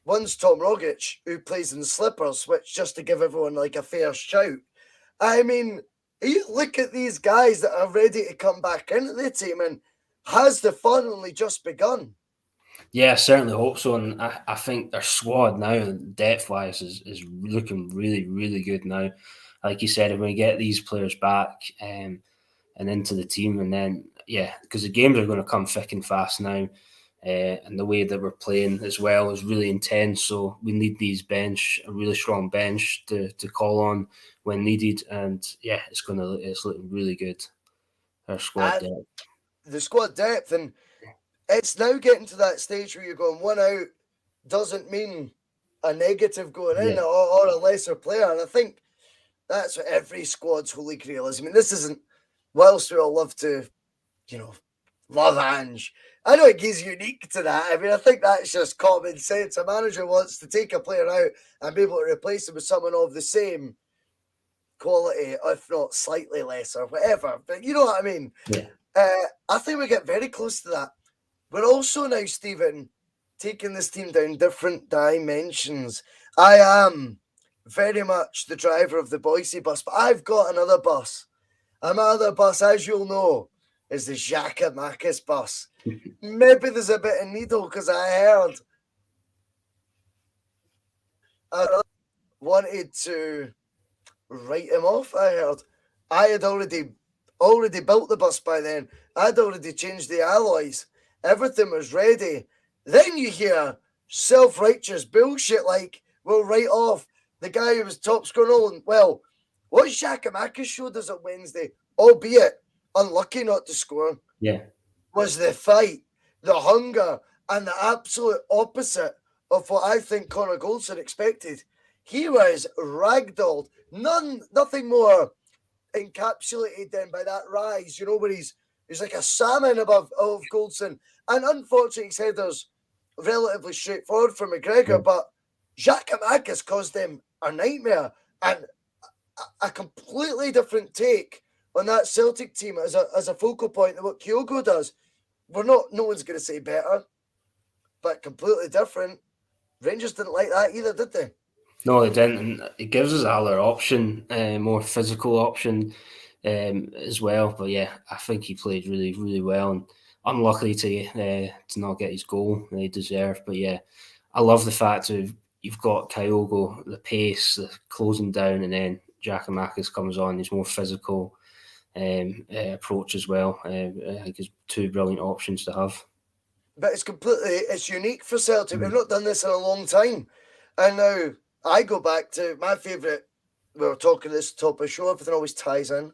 One's Tom Rogic, who plays in slippers, which just to give everyone like a fair shout. I mean, you look at these guys that are ready to come back into the team, and has the fun only just begun? Yeah, I certainly hope so. And I think their squad now, depth-wise, is looking really, really good now. Like you said, if we get these players back and into the team, and then, because the games are going to come thick and fast now. And the way that we're playing as well is really intense. So we need a really strong bench to call on when needed. And it's looking really good. Our squad depth. The squad depth, and it's now getting to that stage where you're going one out doesn't mean a negative going in or a lesser player. And I think that's what every squad's holy grail is. I mean, this isn't, whilst we all love to, love Ange, I know he's unique to that. I mean, I think that's just common sense. A manager wants to take a player out and be able to replace him with someone of the same quality, if not slightly less or whatever. But you know what I mean? Yeah. I think we get very close to that. We're also now, Stephen, taking this team down different dimensions. I am very much the driver of the Bhoycie bus, but I've got another bus. And my other bus, as you'll know, is the Giakoumakis bus. Maybe there's a bit of needle because I heard wanted to write him off. I heard I had already built the bus by then. I'd already changed the alloys. Everything was ready. Then you hear self-righteous bullshit like we'll write off the guy who was top scorer. Well, what Giakoumakis showed us on Wednesday, albeit unlucky not to score, was the fight, the hunger, and the absolute opposite of what I think Connor Goldson expected. He was ragdolled. Nothing more encapsulated then by that rise, where he's like a salmon above Goldson. And unfortunately, his header's relatively straightforward for McGregor, but Giakoumakis caused them a nightmare. And a completely different take on that Celtic team as a focal point than what Kyogo does. No one's going to say better, but completely different. Rangers didn't like that either, did they? No, they didn't, and it gives us another option, more physical option as well. But yeah, I think he played really, really well, and unlucky to not get his goal that he deserved. But yeah, I love the fact that you've got Kyogo, the pace, the closing down, and then Giakoumakis comes on. He's more physical approach as well. I think it's two brilliant options to have. But it's unique for Celtic. We've not done this in a long time, and now I go back to my favourite. We were talking this top of the show, everything always ties in.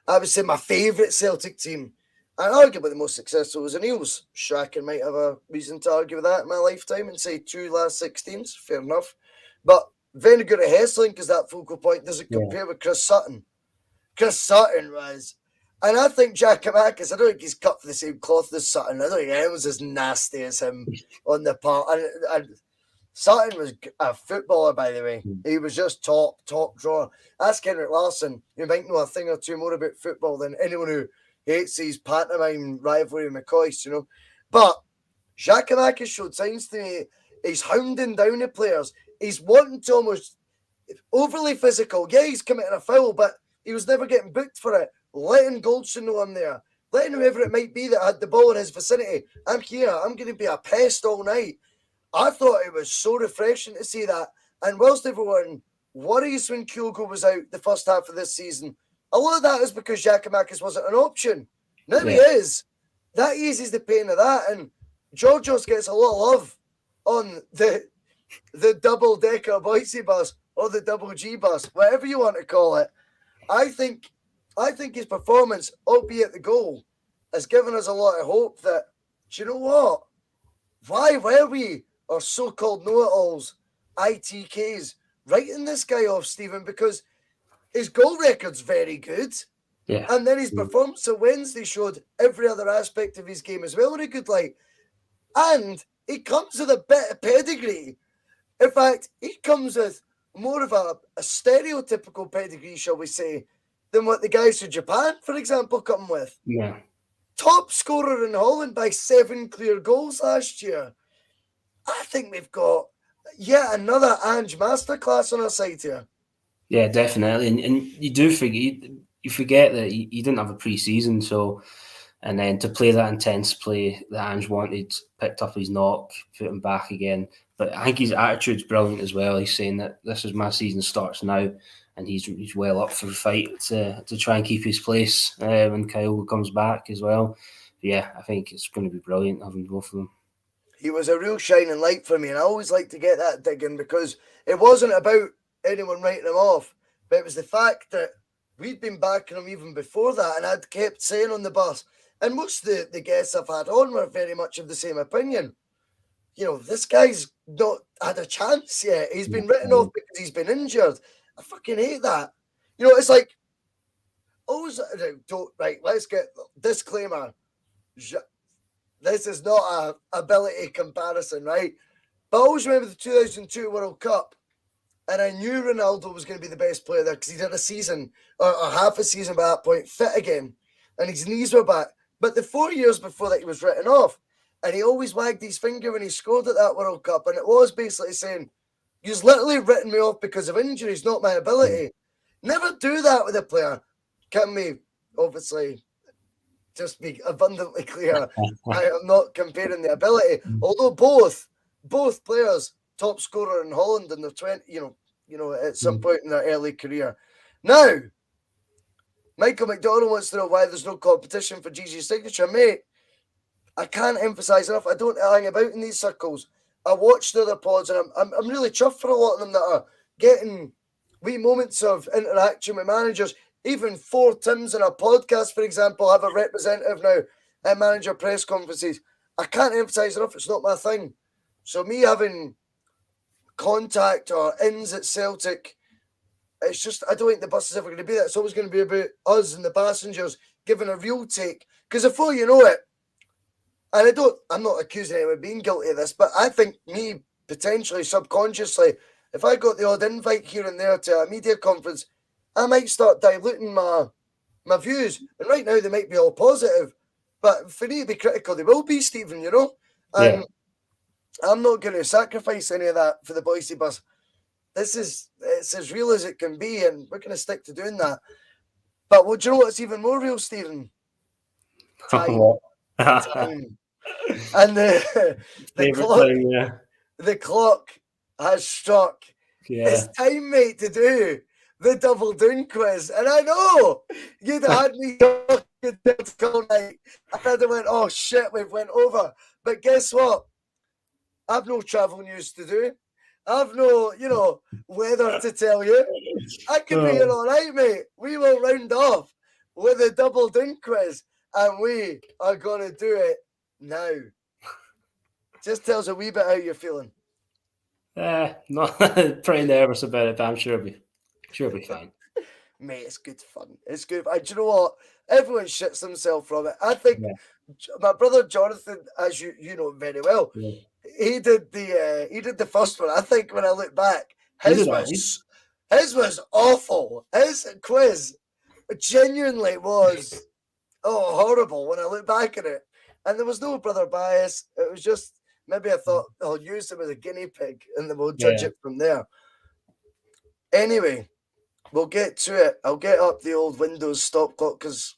I would say my favourite Celtic team, and arguably the most successful, was the Eels. Strachan might have a reason to argue with that in my lifetime and say 2 last 16s, fair enough. But very good at Hesselink as that focal point. Does it compare with Chris Sutton? Chris Sutton was, and I think Giakoumakis, I don't think he's cut for the same cloth as Sutton. I don't think anyone was as nasty as him on the part. And Sutton was a footballer, by the way. He was just top drawer. Ask Henrik Larsson. You might know a thing or two more about football than anyone who hates these pantomime rivalry with McCoy, But Giakoumakis showed signs to me. He's hounding down the players. He's wanting to almost overly physical. Yeah, he's committing a foul, but he was never getting booked for it. Letting Goldson know I'm there. Letting whoever it might be that had the ball in his vicinity. I'm here. I'm going to be a pest all night. I thought it was so refreshing to see that. And whilst everyone worries when Kyogo was out the first half of this season, a lot of that is because Giakoumakis wasn't an option. Now he is. That eases the pain of that. And Giorgos gets a lot of love on the double-decker Bhoycie bus or the double G bus, whatever you want to call it. I think his performance, albeit the goal, has given us a lot of hope that, do you know what? Why were we, or so-called know-it-alls, ITKs, writing this guy off, Stephen? Because his goal record's very good. Yeah. And then his performance on Wednesday showed every other aspect of his game as well in a good light. And he comes with a bit of pedigree. In fact, he comes with more of a stereotypical pedigree, shall we say, than what the guys from Japan, for example, come with. Yeah. Top scorer in Holland by 7 clear goals last year. I think we've got yet another Ange masterclass on our side here. Yeah, definitely. And you do forget, you forget that he didn't have a pre-season, so, and then to play that intense play that Ange wanted, picked up his knock, put him back again. But I think his attitude's brilliant as well. He's saying that this is my season starts now, and he's well up for the fight to try and keep his place when Kyle comes back as well. But yeah, I think it's going to be brilliant having both of them. He was a real shining light for me, and I always like to get that digging because it wasn't about anyone writing him off, but it was the fact that we'd been backing him even before that, and I'd kept saying on the bus, and most of the guests I've had on were very much of the same opinion. This guy's not had a chance yet. He's been written off because he's been injured. I fucking hate that. It's like, always, right, let's get disclaimer. This is not a ability comparison, right? But I always remember the 2002 World Cup, and I knew Ronaldo was going to be the best player there because he did a season, or half a season by that point, fit again, and his knees were back. But the 4 years before that, he was written off, and he always wagged his finger when he scored at that World Cup, and it was basically saying, "You've literally written me off because of injuries, not my ability." Never do that with a player. Can we, obviously, just be abundantly clear, I am not comparing the ability, although both players, top scorer in Holland in their at some point in their early career. Now, Michael McDonald wants to know why there's no competition for GG's signature. Mate, I can't emphasise enough. I don't hang about in these circles. I watch the other pods, and I'm really chuffed for a lot of them that are getting wee moments of interaction with managers. Even 4 Tims in a podcast, for example, have a representative now at manager press conferences. I can't emphasise enough. It's not my thing. So me having contact or ins at Celtic, it's just, I don't think the bus is ever going to be that. It's always going to be about us and the passengers giving a real take. Because before you know it, and I'm not accusing anyone of being guilty of this, but I think me potentially subconsciously, if I got the odd invite here and there to a media conference, I might start diluting my views. And right now they might be all positive, but for me to be critical, they will be, Stephen, And I'm not going to sacrifice any of that for the Bhoycie bus. It's as real as it can be, and we're going to stick to doing that. But do you know what's even more real, Stephen? Time. Time. And the clock has struck. Yeah. It's time, mate, to do the Double Doon quiz. And I know you'd have had me talking all night. And I'd have went, oh shit, we've went over. But guess what? I've no travel news to do. I've no, weather to tell you. I can be here all right, mate. We will round off with a Double Doon quiz, and we are going to do it now. Just tell us a wee bit how you're feeling. Not pretty nervous about it, but I'm sure it'll be fine. Mate, it's good fun. It's good. Do you know what? Everyone shits themselves from it. I think my brother Jonathon, as you know very well, he did the first one. I think when I look back, his was awful. His quiz genuinely was horrible when I look back at it. And there was no brother bias. It was just, maybe I thought I'll use him as a guinea pig and then we'll judge it from there. Anyway, we'll get to it. I'll get up the old Windows stop clock because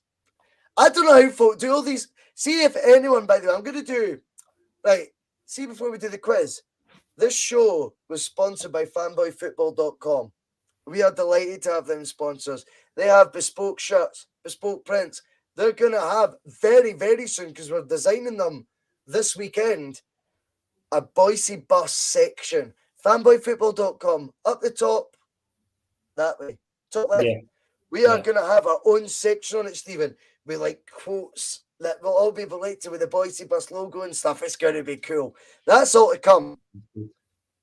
I don't know how folk do all these. See if anyone, by the way, I'm going to do, see before we do the quiz, this show was sponsored by fanboyfootball.com. We are delighted to have them sponsors. They have bespoke shirts, bespoke prints. They're going to have very, very soon, because we're designing them this weekend, a Bhoycie bus section. Fanboyfootball.com. Up the top, that way. Top left. Yeah. We are going to have our own section on it, Stephen, with quotes that will all be related with the Bhoycie bus logo and stuff. It's going to be cool. That's all to come.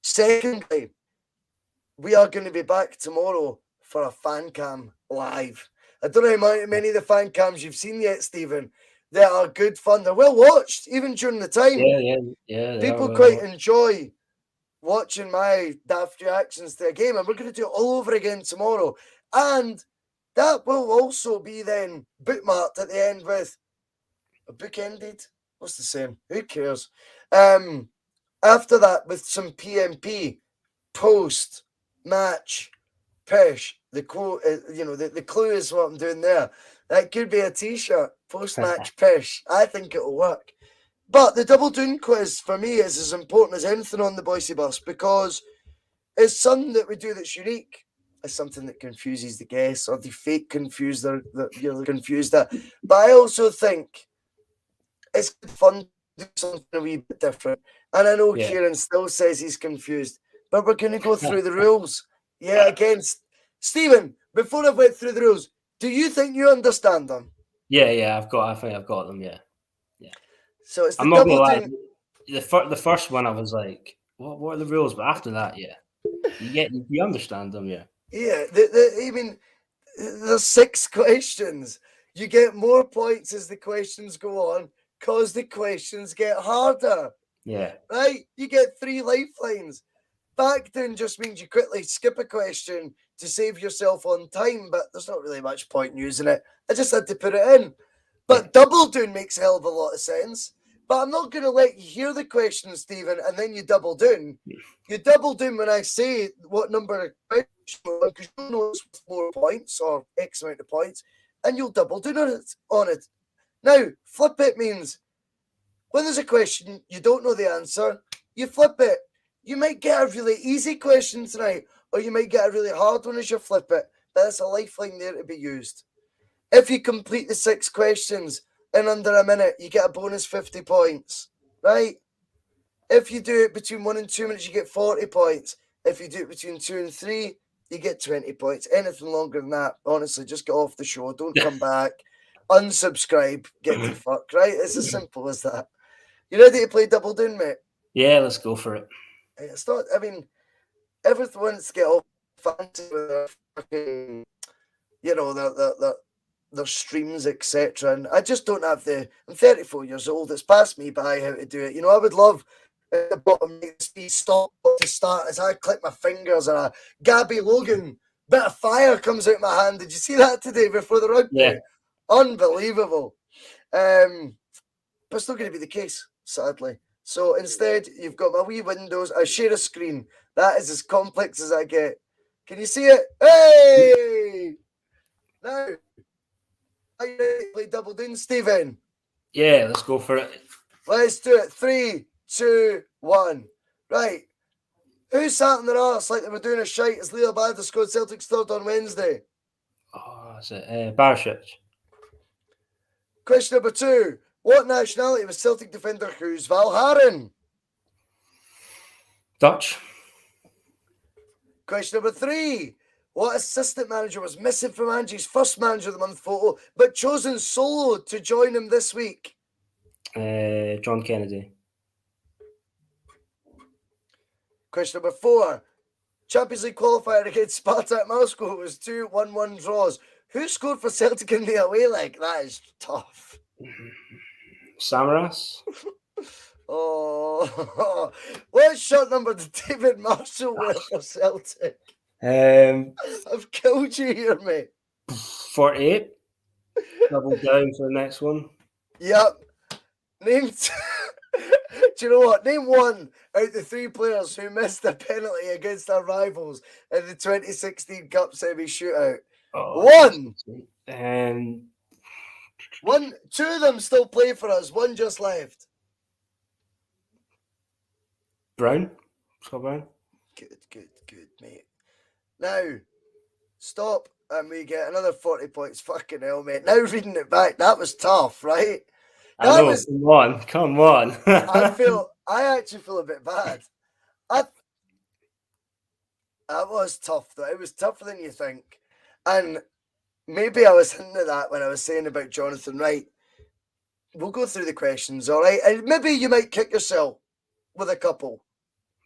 Secondly, we are going to be back tomorrow for a fan cam live. I don't know how many of the fan cams you've seen yet, Stephen. They are good fun. They're well watched, even during the time. Yeah. People quite enjoy watching my daft reactions to a game, and we're going to do it all over again tomorrow. And that will also be then bookmarked at the end with a bookended. What's the same? Who cares? After that, with some PMP post match pish. The quote, the clue is what I'm doing there. That could be a t-shirt, post-match pish. I think it'll work. But the Double Doon quiz for me is as important as anything on the Bhoycie bus, because it's something that we do that's unique. It's something that confuses the guests, or the fake confused that you're confused at. But I also think it's fun to do something a wee bit different. And I know Kieran still says he's confused, but we're going to go through the rules. Against Stephen, before I went through the rules, do you think you understand them? Yeah, I think I've got them, yeah. So it's the I'm not gonna lie, the first one I was like, what are the rules? But after that, you understand them, yeah. Yeah, there's 6 questions. You get more points as the questions go on, because the questions get harder. Yeah. Right? You get 3 lifelines. Back down just means you quickly skip a question to save yourself on time, but there's not really much point in using it. I just had to put it in. But Double Doon makes a hell of a lot of sense. But I'm not going to let you hear the question, Stephen, and then you double down. You double down when I say what number of questions, because you know it's 4 points or X amount of points, and you'll double down on it. Now, flip it means when there's a question, you don't know the answer, you flip it. You might get a really easy question tonight, or you might get a really hard one as you flip it. But there's a lifeline there to be used. If you complete the 6 questions in under a minute, you get a bonus 50 points, right? If you do it between 1 and 2 minutes, you get 40 points. If you do it between 2 and 3, you get 20 points. Anything longer than that, honestly, just get off the show. Don't come back. Unsubscribe. Get the fuck, right? It's as simple as that. You ready to play Double Doon, mate? Yeah, let's go for it. It's not, I mean, everyone wants to get all fancy with their fucking, you know, their streams, etc. And I just don't have I'm 34 years old. It's passed me by how to do it. You know, I would love at the bottom to stop to start as I click my fingers and a Gabby Logan bit of fire comes out my hand. Did you see that today before the rugby? Yeah. Unbelievable. But it's not going to be the case, sadly. So instead, you've got my wee windows. I share a screen. That is as complex as I get. Can you see it? Hey! Now, are you ready to play Double Doon, Steven? Yeah, let's go for it. Let's do it. 3, 2, 1. Right. Who sat in their arse like they were doing a shite as LEADERBOARD scored Celtic's third on Wednesday? Oh, is it Barisic? Question number 2. What nationality was Celtic defender Cruz Valharen? Dutch. Question number 3. What assistant manager was missing from Angie's first Manager of the Month photo, but chosen solo to join him this week? John Kennedy. Question number 4. Champions League qualifier against Spartak Moscow was 2 1-1 draws. Who scored for Celtic in the away leg? That is tough. Samaras. Oh, what shot number did David Marshall wear for Celtic? I've killed you here, mate. 48. Double down for the next one. Yep. Name. Do you know what? Name one out of the 3 players who missed a penalty against our rivals in the 2016 Cup semi shootout. One. 2 of them still play for us. 1 just left. Brown. Scott Brown. Good, mate. Now, stop, and we get another 40 points. Fucking hell, mate. Now reading it back, that was tough, right? I know. Come on. I actually feel a bit bad. That was tough, though. It was tougher than you think. And maybe I was hinting at that when I was saying about Jonathon. Right, we'll go through the questions, all right? And maybe you might kick yourself with a couple.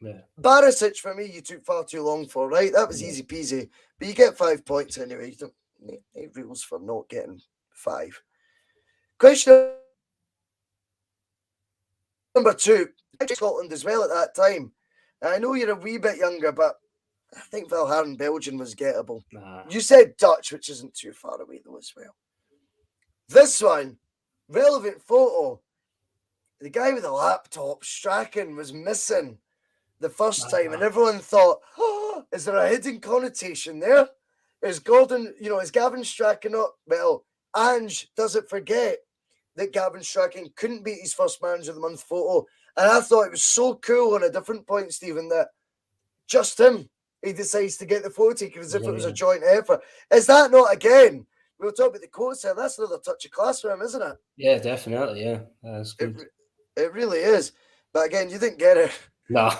Yeah. Barisic, for me, you took far too long for, right? That was easy peasy. But you get 5 points anyway. You don't need any rules for not getting 5. Question number 2. Scotland as well at that time. I know you're a wee bit younger, but I think Valharen Belgian was gettable. Nah. You said Dutch, which isn't too far away though as well. This one, relevant photo. The guy with the laptop, Strachan, was missing the first time, and everyone thought, oh, is there a hidden connotation there? Is Gavin Strachan not? Well, Ange doesn't forget that Gavin Strachan couldn't beat his first Manager of the Month photo. And I thought it was so cool on a different point, Stephen, that just him, he decides to get the photo taken as if it was a joint effort. Is that not, again, we were talking about the quotes there, that's another touch of class for him, isn't it? Yeah, definitely, yeah. That's good. It really is. But again, you didn't get it. No.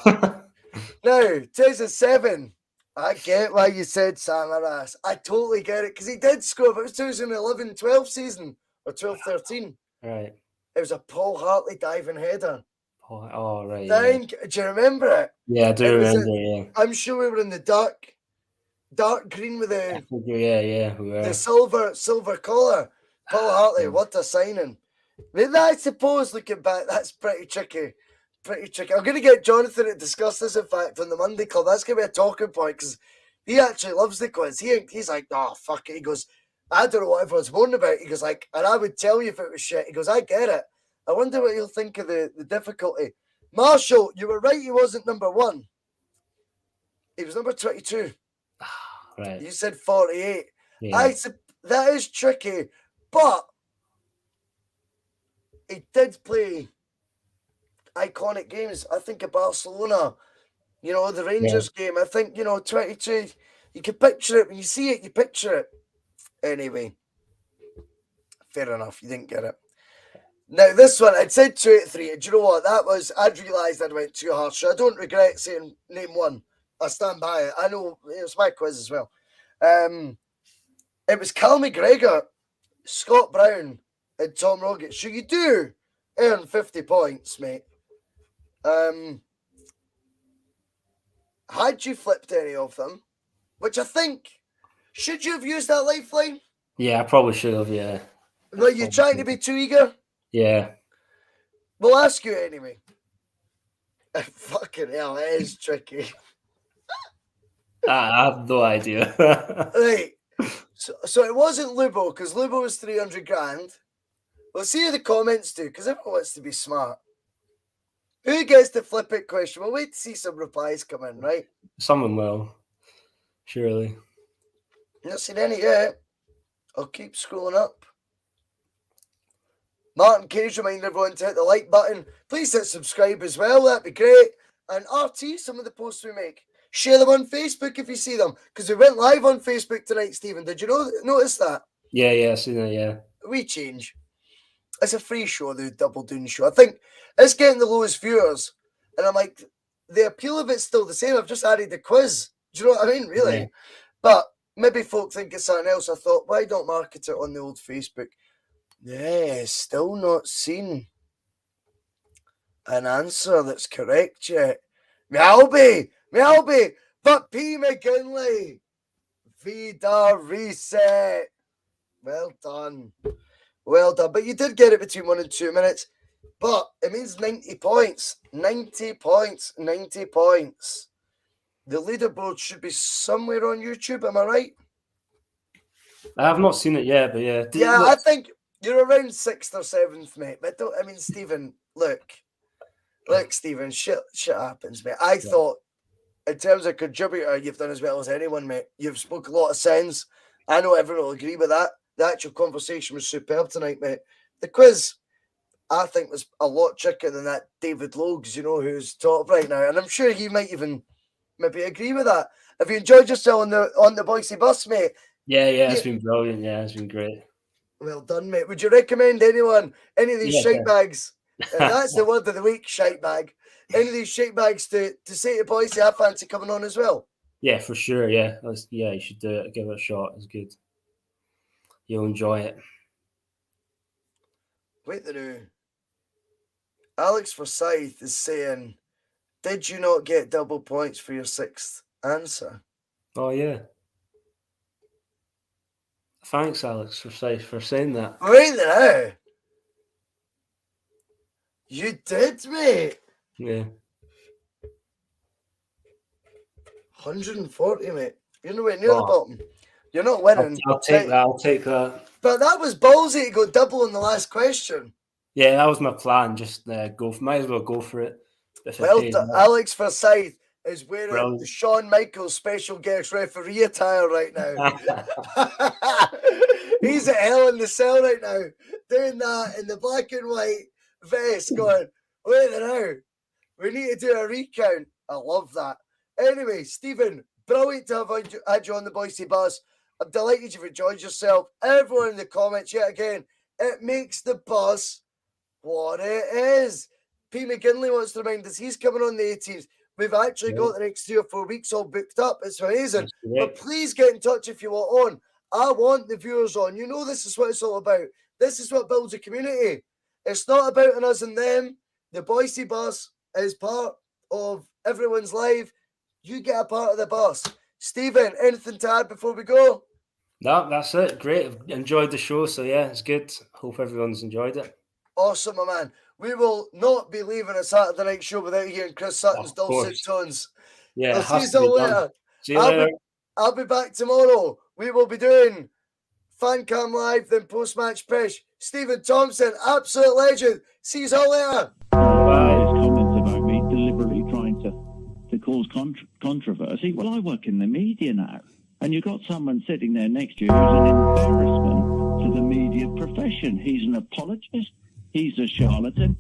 Now, 2007. I get why you said Samaras. I totally get it, because he did score, but it was 2011-12 season, or 12-13. Right. It was a Paul Hartley diving header. Oh, right. Do you remember it? Yeah, I do remember, yeah. I'm sure we were in the dark green with the we were. The silver collar. Paul Hartley, what a signing. But I suppose, looking back, that's pretty tricky. I'm going to get Jonathon to discuss this, in fact, on the Monday Club. That's going to be a talking point, because he actually loves the quiz. He's like, oh, fuck it. He goes, I don't know what everyone's moaning about. He goes, like, and I would tell you if it was shit. He goes, I get it. I wonder what you'll think of the difficulty. Marshall, you were right. He wasn't number 1. He was number 22. Right. You said 48. Yeah. That is tricky, but he did play iconic games. I think of Barcelona You know, the Rangers game, I think, 22, you can picture it. When you see it, you picture it. Anyway, fair enough. You didn't get it. Now, this one, I'd said 2 out of 3. Do you know what? I'd realised I'd went too harsh. So I don't regret saying name one. I stand by it. I know it was my quiz as well. It was Callum McGregor, Scott Brown, and Tom Rogic. So you do earn 50 points, mate. Had you flipped any of them, which I think, should you have used that lifeline? Yeah, I probably should have, yeah. Like, you're trying to be too eager? Yeah. We'll ask you anyway. Fucking hell, it is tricky. I have no idea. Right. So it wasn't Lubo, because Lubo was 300 grand. We'll see how the comments do, because everyone wants to be smart. Who gets the flip it question? We'll wait to see some replies come in, right? Someone will. Surely. Not seen any yet. I'll keep scrolling up. Martin Cage reminded everyone to hit the like button. Please hit subscribe as well. That'd be great. And RT, some of the posts we make. Share them on Facebook if you see them. Because we went live on Facebook tonight, Stephen. Did you notice that? Yeah, I seen that, yeah. We change. It's a free show, the Double Doon Show. I think it's getting the lowest viewers. And I'm like, the appeal of it's still the same. I've just added the quiz. Do you know what I mean? Really? Yeah. But maybe folk think it's something else. I thought, why don't market it on the old Facebook? Yeah, still not seen an answer that's correct yet. Mealby, but P. McGinley. Vida reset. Well done. Well done. But you did get it between 1 and 2 minutes. But it means 90 points. 90 points. 90 points. The leaderboard should be somewhere on YouTube. Am I right? I have not seen it yet, but yeah. I think you're around 6th or 7th, mate. But Stephen, look, Stephen, shit happens, mate. I thought, in terms of contributor, you've done as well as anyone, mate. You've spoke a lot of sense. I know everyone will agree with that. The actual conversation was superb tonight, mate. The quiz, I think, was a lot trickier than that David Logues, who's top right now. And I'm sure he might even maybe agree with that. Have you enjoyed yourself on the Bhoycie bus, mate? Yeah, it's been brilliant. Yeah, it's been great. Well done, mate. Would you recommend any of these shite bags? That's the word of the week, shite bag. Any of these shite bags to say to Bhoycie, I fancy coming on as well? Yeah, for sure. Yeah, you should do it. Give it a shot. It's good. You'll enjoy it. Wait there. Alex Forsyth is saying, did you not get double points for your 6th answer? Oh, yeah. Thanks, Alex, for saying that. Wait there. You did, mate. Yeah. 140, mate. You're nowhere near the bottom. You're not winning. I'll take that. I'll take that. But that was ballsy to go double on the last question. Yeah, that was my plan. Just might as well go for it. Well, Alex Forsyth is wearing the Shawn Michaels special guest referee attire right now. He's at Hell in the Cell right now, doing that in the black and white vest, going, wait now, we need to do a recount. I love that. Anyway, Stephen, brilliant to have had you on the Bhoycie bus. I'm delighted you've enjoyed yourself. Everyone in the comments, yet again, it makes the bus what it is. P. McGinley wants to remind us he's coming on the 18th. We've actually got the next 3 or 4 weeks all booked up. It's amazing. But please get in touch if you want on. I want the viewers on. This is what it's all about. This is what builds a community. It's not about an us and them. The Bhoycie bus is part of everyone's life. You get a part of the bus. Stephen, anything to add before we go? No, that's it. Great. I've enjoyed the show. So, yeah, it's good. Hope everyone's enjoyed it. Awesome, my man. We will not be leaving a Saturday night show without hearing Chris Sutton's dulcet tones. Yeah, I'll see you all later. See you later. I'll be back tomorrow. We will be doing Fan Cam Live, then post-match press. Steven Thomson, absolute legend. See you all later. Comments about me deliberately trying to cause controversy. Well, I work in the media now, and you've got someone sitting there next to you who's an embarrassment to the media profession. He's an apologist. He's a charlatan.